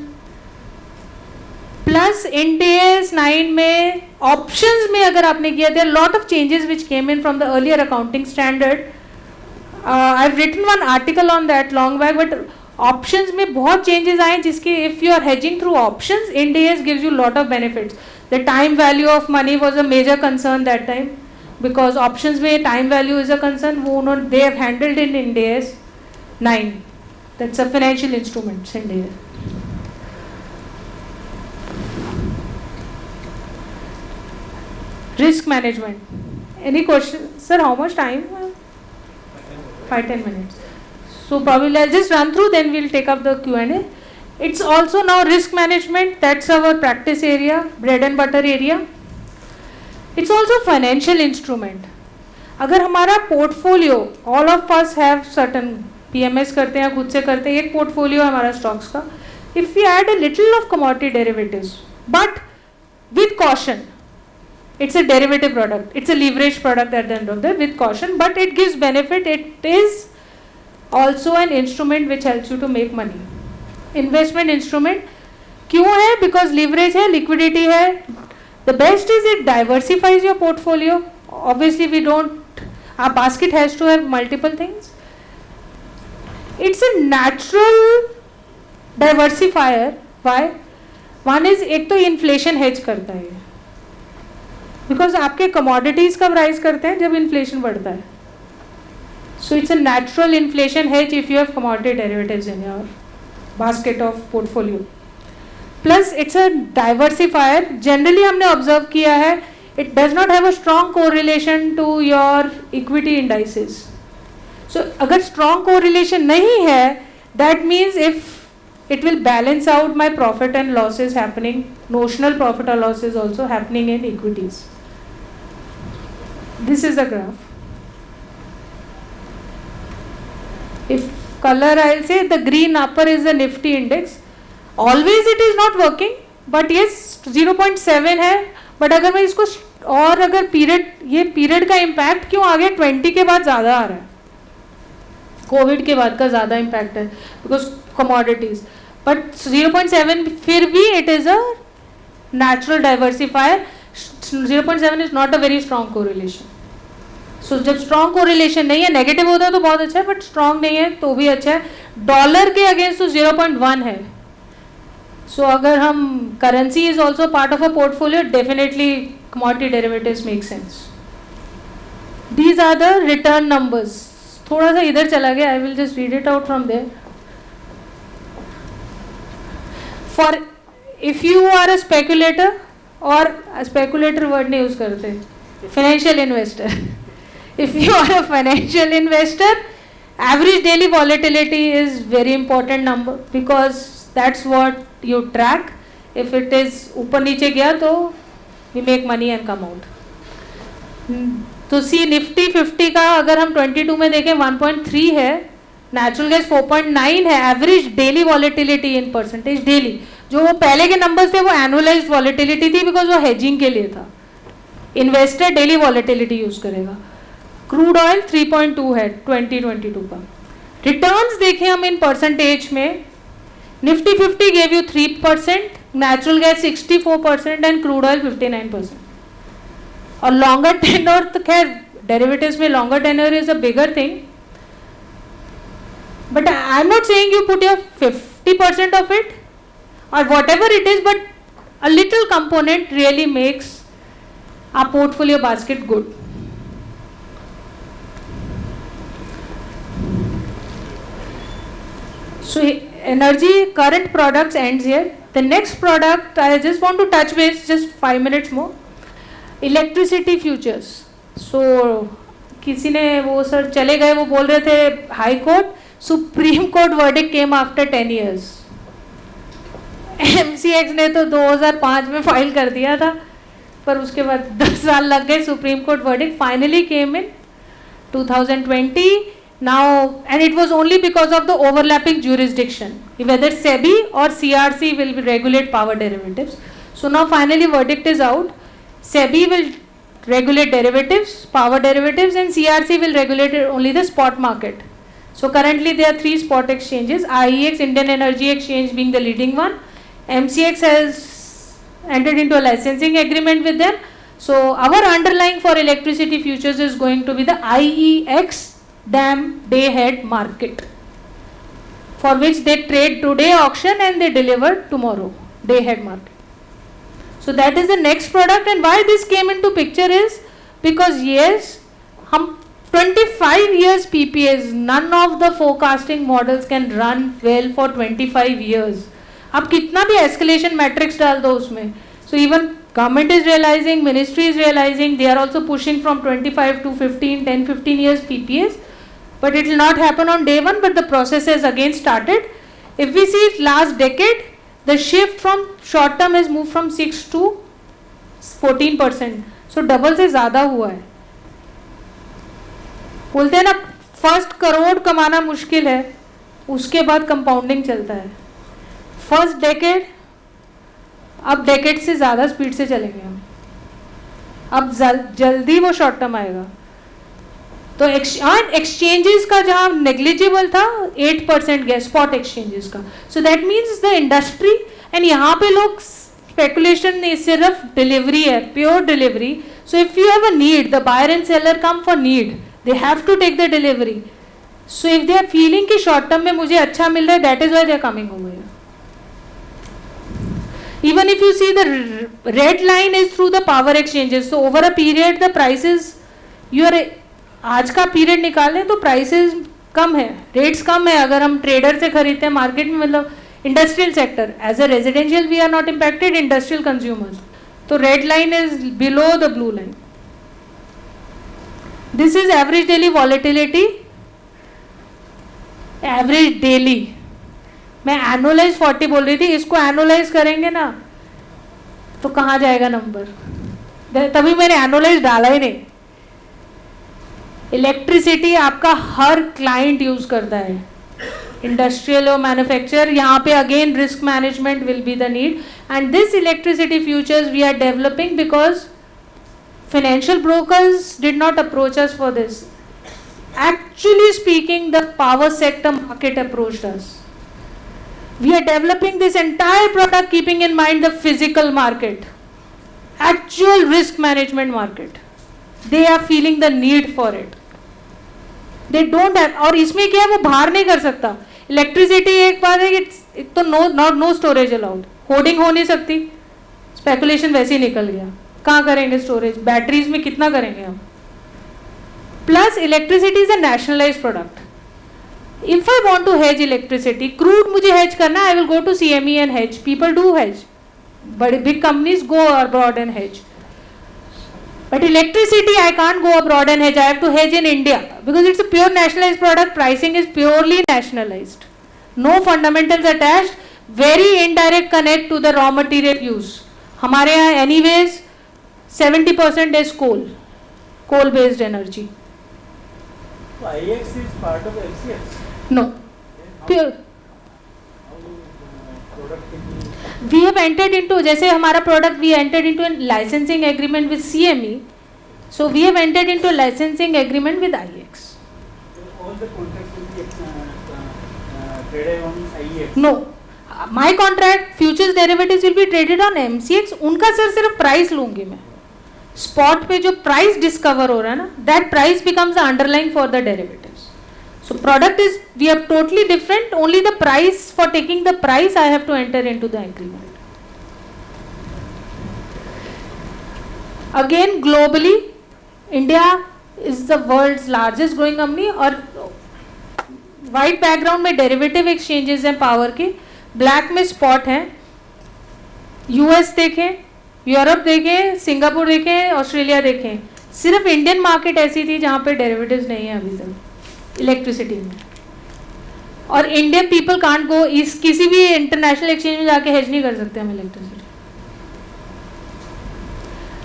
Plus Ind AS 9 में options में अगर आपने किया, there lot of changes which came in from the earlier accounting standard. I have written one article on that long back, but options में बहुत changes आए जिसके if you are hedging through options, Ind AS gives you lot of benefits. The time value of money was a major concern that time because options में time value is a concern, वो उन्होंने they have handled in Ind AS 9, that's a financial instruments Ind AS। Risk management. Any question? Sir, how much time? 5-10 minutes. So probably let's just run through, then we'll take up the Q&A. It's also now risk management. That's our practice area, bread and butter area. It's also financial instrument. अगर हमारा portfolio, all of us have certain PMS करते हैं, खुद से करते हैं, एक portfolio है हमारा stocks का. If we add a little of commodity derivatives, but with caution. It's a derivative product. It's a leveraged product at the end of the day with caution, but it gives benefit. It is also an instrument which helps you to make money. Investment instrument क्यों है? Because leverage है, liquidity है. The best is it diversifies your portfolio. Obviously we don't, our basket has to have multiple things. It's a natural diversifier. Why? One is एक तो inflation hedge करता है because आपके commodities कब rise करते हैं? जब इन्फ्लेशन बढ़ता है. So it's a natural inflation hedge if you have commodity derivatives in your basket of portfolio. Plus it's a diversifier. Generally हमने ऑब्जर्व किया है it does not have a strong correlation to your equity indices. So अगर strong correlation नहीं है, that means if it will balance out my profit and losses happening, notional profit or losses also happening in equities. This is the graph. If color, I'll say the green upper is the Nifty index. Always it is not working, but yes 0.7 है. but अगर मैं इसको और अगर period, ये period का impact क्यों आ गया 20 के बाद ज़्यादा आ रहा है? कोविड के बाद का ज़्यादा इम्पैक्ट है बिकॉज कमोडिटीज. बट 0.7 फिर भी it is a natural diversifier. 0.7 is not a very strong correlation. So जब स्ट्रॉन्ग कोरिलेशन नहीं है, नेगेटिव होता है तो बहुत अच्छा है, बट स्ट्रॉन्ग नहीं है तो भी अच्छा है. डॉलर के अगेंस्ट तो 0.1 है. सो अगर हम currency is also part of a portfolio, definitely commodity derivatives make sense. These are the return numbers. थोड़ा सा इधर चला गया, I will just read it out from there. For if you are a speculator, और speculator word नहीं use करते, financial investor. If you are a financial investor, average daily volatility is very important number because that's what you track. If it is ऊपर नीचे गया तो we make money and come out. तो see Nifty 50 का अगर हम 22 में देखें 1.3 है, नेचुरल गैस 4.9 है. Average daily volatility in percentage daily, जो वो पहले के नंबर्स थे वो एनुअलाइज्ड वॉलेटिलिटी थी बिकॉज वो हेजिंग के लिए था. इन्वेस्टर डेली वॉलेटिलिटी यूज करेगा. क्रूड ऑयल 3.2 है 2022 का. रिटर्न्स देखें हम इन परसेंटेज में, Nifty 50 gave you 3%, natural gas 64% and crude oil 59%. और लॉन्गर टेन्योर तो खैर डेरिवेटिव्स में longer tenure is a bigger thing, but I am not saying you put your 50% of it or whatever it is, but a little component really makes our portfolio basket good. So energy current products ends here. The next product I just want to touch base just 5 minutes more. Electricity futures. So किसी ने वो sir चले गए, वो बोल रहे थे high court, supreme court verdict came after 10 years. MCX ने तो 2005 में फाइल कर दिया था, पर उसके बाद 10 साल लग गए. Supreme court verdict finally came in 2020 now, and it was only because of the overlapping jurisdiction, whether SEBI or CRC will regulate power derivatives. So now finally verdict is out. SEBI will regulate derivatives, power derivatives, and CRC will regulate only the spot market. So currently there are 3 spot exchanges, IEX, Indian Energy Exchange being the leading one. MCX has entered into a licensing agreement with them. So our underlying for electricity futures is going to be the IEX DAM day ahead market, for which they trade today auction and they deliver tomorrow day ahead market. So that is the next product, and why this came into picture is because yes, hum 25 years PPAs, none of the forecasting models can run well for 25 years. आप कितना भी escalation matrix डाल दो उसमें. So even government is realizing, ministry is realizing, they are also pushing from 25 to 15, 10, 15 years PPAs, but it will not happen on day one, but the process has again started. If we see last decade, the shift from short term has moved from 6 to 14%. So double से ज़्यादा हुआ है. बोलते हैं ना first crore कमाना मुश्किल है, उसके बाद कंपाउंडिंग चलता है. फर्स्ट डेकेड, अब डेकेड से ज़्यादा स्पीड से चलेंगे हम. अब जल्दी वो शॉर्ट टर्म आएगा. तो एक्सचेंजेस का जहाँ नेग्लिजिबल था 8% गया स्पॉट एक्सचेंजेस का. So that means the industry, and यहाँ पे लोग स्पेकुलेशन नहीं, सिर्फ डिलीवरी है, pure delivery. So if you have a need, the buyer and seller come for need, they have to take the delivery. So if they are feeling कि short term में मुझे अच्छा मिल रहा है, that is why they are coming over here. Even if you see the red line is through the power exchanges. So over a period the prices, आज का period निकालें तो प्राइसेस कम है, रेट्स कम है. अगर हम ट्रेडर से खरीदते हैं मार्केट में, मतलब industrial sector, as a residential we are not impacted, industrial consumers. तो red line is below the blue line. This is average daily volatility, average daily. मैं एनुअलाइज 40 बोल रही थी, इसको एनुअलाइज करेंगे ना तो कहाँ जाएगा नंबर, तभी मैंने एनुअलाइज डाला ही नहीं. इलेक्ट्रिसिटी आपका हर क्लाइंट यूज करता है, इंडस्ट्रियल और मैन्युफैक्चर. यहाँ पे again risk management will be the need, and this electricity futures we are developing because financial brokers did not approach us for this. Actually speaking, the power sector market approached us. We are developing this entire product keeping in mind the physical market, actual risk management market. They are feeling the need for it. They don't have, और इसमें क्या है, वो बाहर नहीं कर सकता. Electricity एक बात है कि एक तो नो स्टोरेज अलाउड, होर्डिंग हो नहीं सकती, स्पेकुलेशन वैसे ही निकल गया. कहाँ करेंगे स्टोरेज, बैटरीज में कितना करेंगे हम. Plus electricity is a nationalised product. If I want to hedge electricity, crude मुझे हेज करना, I will go to CME and hedge. People do hedge, बड़े big companies go abroad and hedge. But electricity I can't go abroad and hedge, I have to hedge in India because it's a pure nationalised product. Pricing is purely nationalised, no fundamentals attached, very indirect connect to the raw material use. हमारे यहाँ anyways 70% is coal based energy. So IEX is part of LCX? No. Pure. We have entered into, जैसे हमारा product we entered into a licensing agreement with CME, so we have entered into a licensing agreement with IEX. All the contracts will be traded on IEX. No, my contract futures derivatives will be traded on MCX. उनका sir सिर्फ price लूंगी मैं. Spot पे जो price discover हो रहा है ना, that price becomes the underlying for the derivatives. So product is we are totally different. Only the price, for taking the price I have to enter into the agreement. Again globally India is the world's largest growing company. और white background में derivative exchanges हैं power के, black में spot हैं. US देखें, Europe देखें, Singapore देखें, Australia देखें. सिर्फ इंडियन मार्केट ऐसी थी जहाँ पे डेरिवेटिव्स नहीं है अभी तक इलेक्ट्रिसिटी में. और इंडियन पीपल कांट गो, इस किसी भी इंटरनेशनल एक्सचेंज में जाके हेज नहीं कर सकते हम electricity.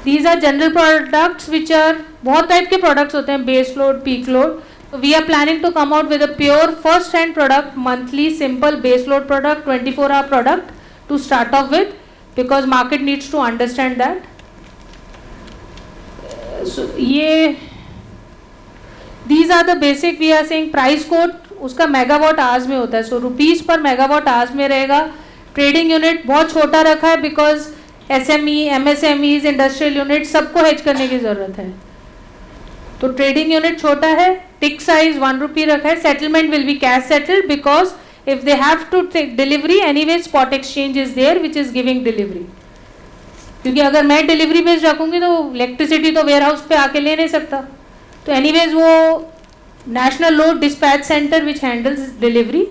These are general products which are, बहुत टाइप के प्रोडक्ट्स होते हैं, base load, peak load. We are planning to come out with a pure first hand product, monthly simple base load product, 24 hour product to start off with, because market needs to understand that. So ये these are the basic, we are saying price code उसका megawatt hours में होता है. सो rupees पर megawatt hours में रहेगा. Trading unit बहुत छोटा रखा है because SME, MSMEs, industrial unit सबको हेज करने की ज़रूरत है. तो ट्रेडिंग यूनिट छोटा है. टिक साइज 1 रुपी रखा है. Settlement will be cash settled because if they have to take delivery, anyway spot exchange is there which is giving delivery. क्योंकि अगर मैं डिलीवरी बेस्ड रखूँगी तो इलेक्ट्रिसिटी तो वेयर हाउस पे आके ले नहीं सकता. तो एनीवेज वो national load dispatch centre which handles delivery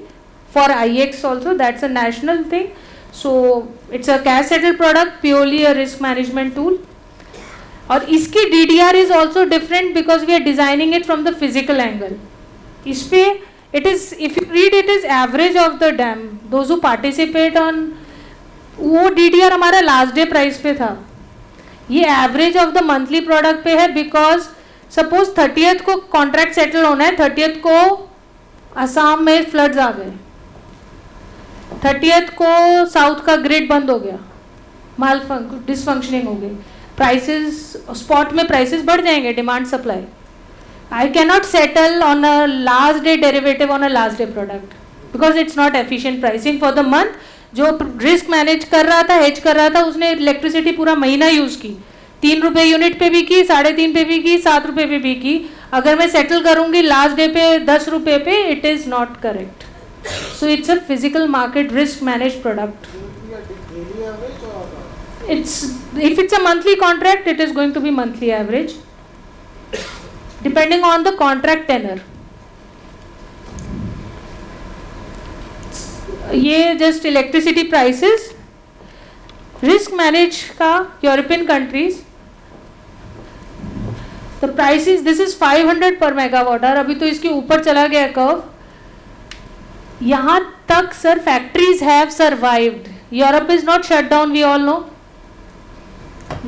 for IEX also, that's a national thing. So it's a cash settle product, purely a risk management tool. और इसकी DDR is also different because we are designing it from the physical angle. इस पे it is, if you read, it is average of the DAM, those who participate on, वो DDR हमारा last day price पे था. ये average of the monthly product पे है because suppose 30th को कॉन्ट्रैक्ट सेटल होना है, 30th को असम में फ्लड्स आ गए, 30th को साउथ का ग्रिड बंद हो गया, डिसफंक्शनिंग हो गई. प्राइसेस स्पॉट में प्राइसेस बढ़ जाएंगे, demand supply. I cannot settle on a last day derivative on a last day product because it's not efficient pricing for the month. जो रिस्क मैनेज कर रहा था, हेज कर रहा था, उसने इलेक्ट्रिसिटी पूरा महीना यूज़ की. 3 रुपये यूनिट पे भी की, 3.5 पे भी की, 7 रुपये पे भी की. अगर मैं सेटल करूँगी लास्ट डे पे 10 रुपये पे, it is not correct. So it's a physical market risk manage product. It's, if it's a monthly contract, it is going to be monthly average depending on the contract tenor. ये just electricity prices. Risk manage का European countries. The prices, this is 500 per megawatt hour. अभी तो इसके ऊपर चला गया curve. यहाँ तक sir factories have survived. Europe is not shut down, we all know.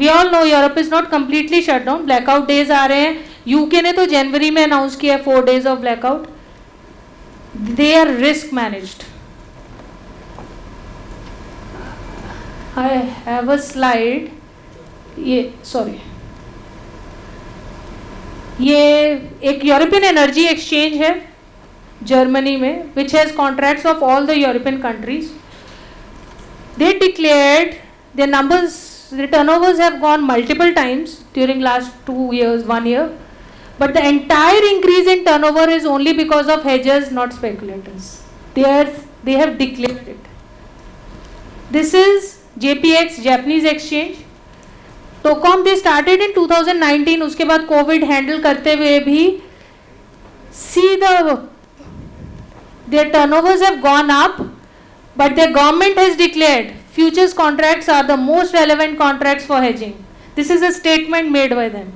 We all know Europe is not completely shut down. Blackout days आ रहे हैं. UK ने तो जनवरी में अनाउंस किया 4 days of blackout. They are risk managed. I have a slide. ये sorry. ये एक European energy exchange है जर्मनी में, which has contracts of all the European countries. They declared their numbers, the turnovers have gone multiple times during last 2 years, 1 year. But the entire increase in turnover is only because of hedgers, not speculators. They have declared it. This is JPX, Japanese exchange. Tocom they started in 2019. उसके बाद Covid handle करते हुए भी see their turnovers have gone up, but their government has declared futures contracts are the most relevant contracts for hedging. This is a statement made by them.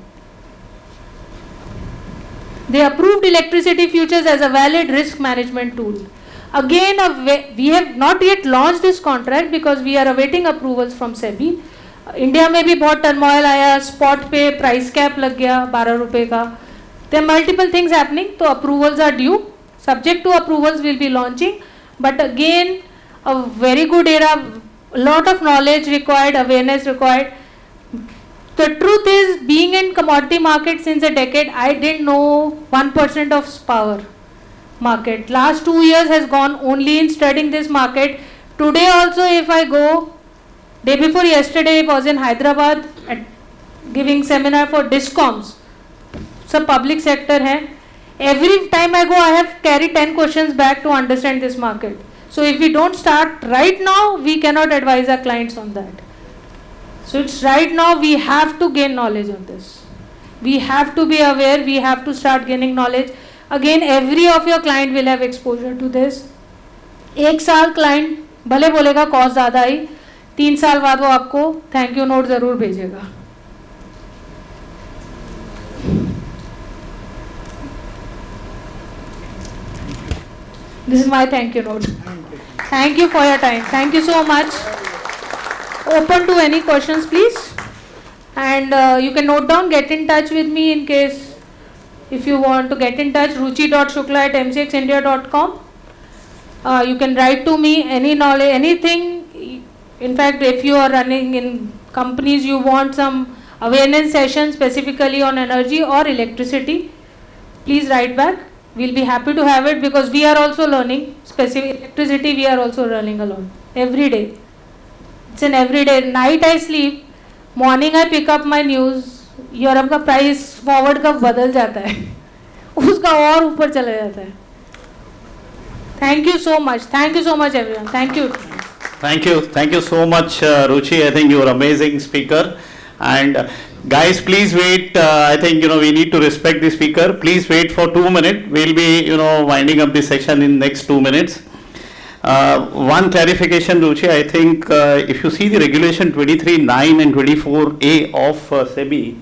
They approved electricity futures as a valid risk management tool. Again, we have not yet launched this contract because we are awaiting approvals from SEBI. India में भी बहुत turmoil आया, spot पे price cap लग गया 12 रुपये का. There are multiple things happening, तो approvals are due. Subject to approvals, we'll be launching. But again, a very good era, a lot of knowledge required, awareness required. The truth is, being in commodity market since a decade, I didn't know 1% of power market. Last 2 years has gone only in studying this market. Today also, if I go, day before yesterday I was in Hyderabad giving seminar for DISCOMs. Some public sector hai. Every time I go, I have carried 10 questions back to understand this market. So if we don't start right now, we cannot advise our clients on that. So it's right now we have to gain knowledge on this. We have to be aware, we have to start gaining knowledge. Again, every of your client will have exposure to this. एक साल client भले बोलेगा cost ज़्यादा आई, 3 साल बाद वो आपको thank you note ज़रूर भेजेगा. This is my thank you note. Thank you for your time. Thank you so much. Open to any questions, please. And you can note down, get in touch with me in case if you want to get in touch, ruchi.shukla@mcxindia.com. You can write to me any knowledge, anything. In fact, if you are running in companies, you want some awareness session specifically on energy or electricity, please write back. We'll be happy to have it because we are also learning. Specific electricity, we are also learning alone every day. It's an everyday. Night I sleep, morning I pick up my news. Europe का price forward कब बदल जाता है, उसका और ऊपर चला जाता है. Thank you so much. Thank you so much, everyone. Thank you. Thank you. Thank you so much, Ruchi. I think you are an amazing speaker. And guys, please wait. I think, we need to respect the speaker. Please wait for 2 minutes. We'll be, winding up this section in next 2 minutes. One clarification, Ruchi. I think if you see the regulation 23(9) and 24(a) of SEBI,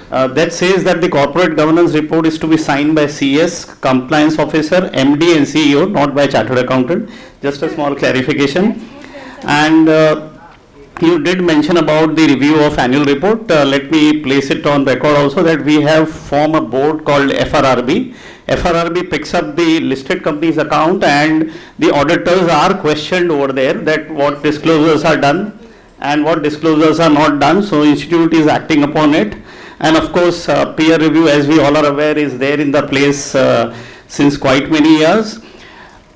that says that the corporate governance report is to be signed by CS, compliance officer, MD and CEO, not by chartered accountant. Just a small clarification. And you did mention about the review of annual report. Let me place it on record also that we have formed a board called FRRB. FRRB picks up the listed companies account and the auditors are questioned over there that what disclosures are done and what disclosures are not done. So institute is acting upon it. And of course, peer review, as we all are aware, is there in the place since quite many years.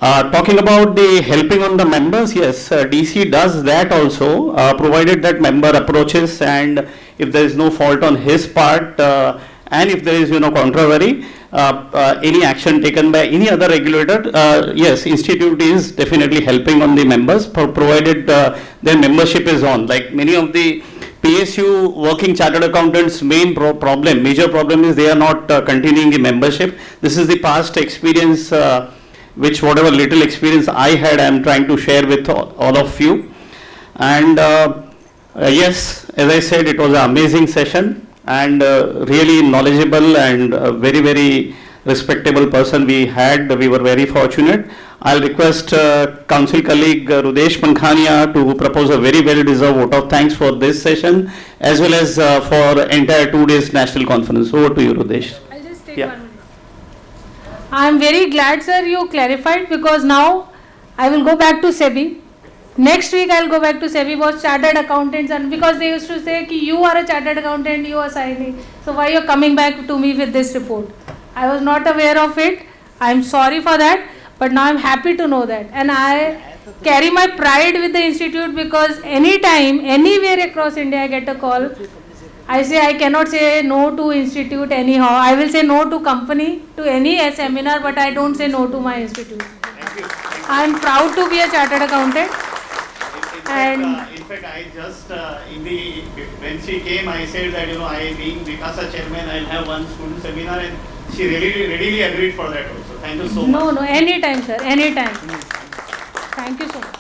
Talking about the helping on the members, yes, DC does that also, provided that member approaches and if there is no fault on his part and if there is, contrary, any action taken by any other regulator, yes, institute is definitely helping on the members, provided their membership is on. Like many of the PSU working chartered accountants' main major problem is they are not continuing the membership. This is the past experience, which whatever little experience I had, I am trying to share with all of you. And yes, as I said, it was an amazing session and really knowledgeable and very, very respectable person we had. We were very fortunate. I'll request council colleague Rudesh Pankhania to propose a very well-deserved vote of thanks for this session as well as for entire 2 days national conference. Over to you, Rudesh. I'll just take 1 minute. I'm very glad, sir, you clarified because now I will go back to SEBI. Next week I'll go back to SEBI was chartered accountants, and because they used to say ki you are a chartered accountant, you are signing. So why you're coming back to me with this report? I was not aware of it. I'm sorry for that. But now I'm happy to know that, and I carry my pride with the institute because anytime, anywhere across India I get a call, I say I cannot say no to institute anyhow. I will say no to company, to any seminar, but I don't say no to my institute. I am proud to be a chartered accountant. In fact, I just, when she came, I said that, I being Vikasa chairman, I'll have one student seminar, and she really readily agreed for that also. Thank you so much. No, anytime, sir, anytime. Thank you so much.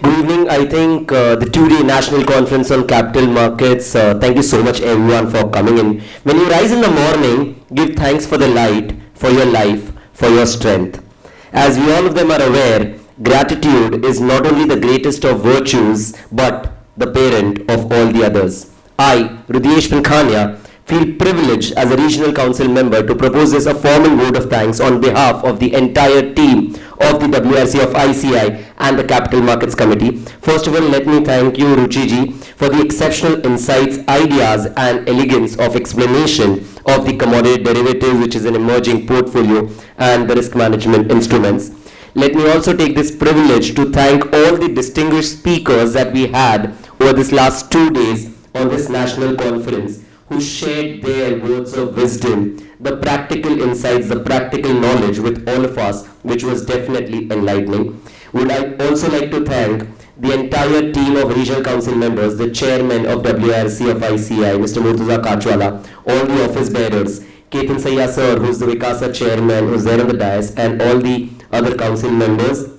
Good evening. I think the 2-day national conference on capital markets, thank you so much everyone for coming in. When you rise in the morning, give thanks for the light, for your life, for your strength. As we all of them are aware, gratitude is not only the greatest of virtues, but the parent of all the others. I, Rudiesh Vilkhania, feel privileged as a regional council member to propose this a formal vote of thanks on behalf of the entire team of the WRC of ICI and the Capital Markets Committee. First of all, let me thank you, Ruchi ji, for the exceptional insights, ideas and elegance of explanation of the commodity derivatives, which is an emerging portfolio, and the risk management instruments. Let me also take this privilege to thank all the distinguished speakers that we had over this last 2 days on this national conference, who shared their words of wisdom, the practical insights, the practical knowledge with all of us, which was definitely enlightening. Would I also like to thank the entire team of regional council members, the chairman of WRC of ICI, Mr. Murtuza Kachwala, all the office bearers, Ketan Sayya sir, who's the Vikasa chairman, who's there on the dais, and all the other council members,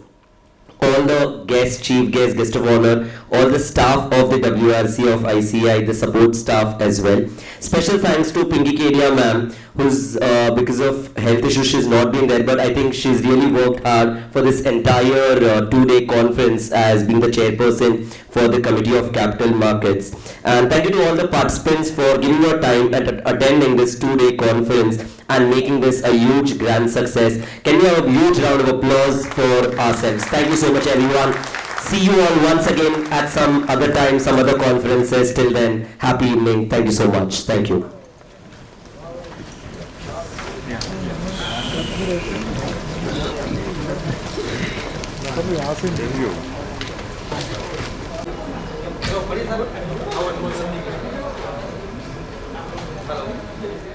all the guests, chief guests, guest of honor, all the staff of the WRC of ICI, the support staff as well. Special thanks to Pinky Kedia ma'am, who's because of health issues she's not been there, but I think she's really worked hard for this entire 2-day conference as being the chairperson for the Committee of Capital Markets. And thank you to all the participants for giving your time and attending this 2-day conference and making this a huge grand success. Can we have a huge round of applause for ourselves? Thank you so much, everyone. See you all once again at some other time, some other conferences. Till then, happy evening. Thank you so much. Thank you. Hello.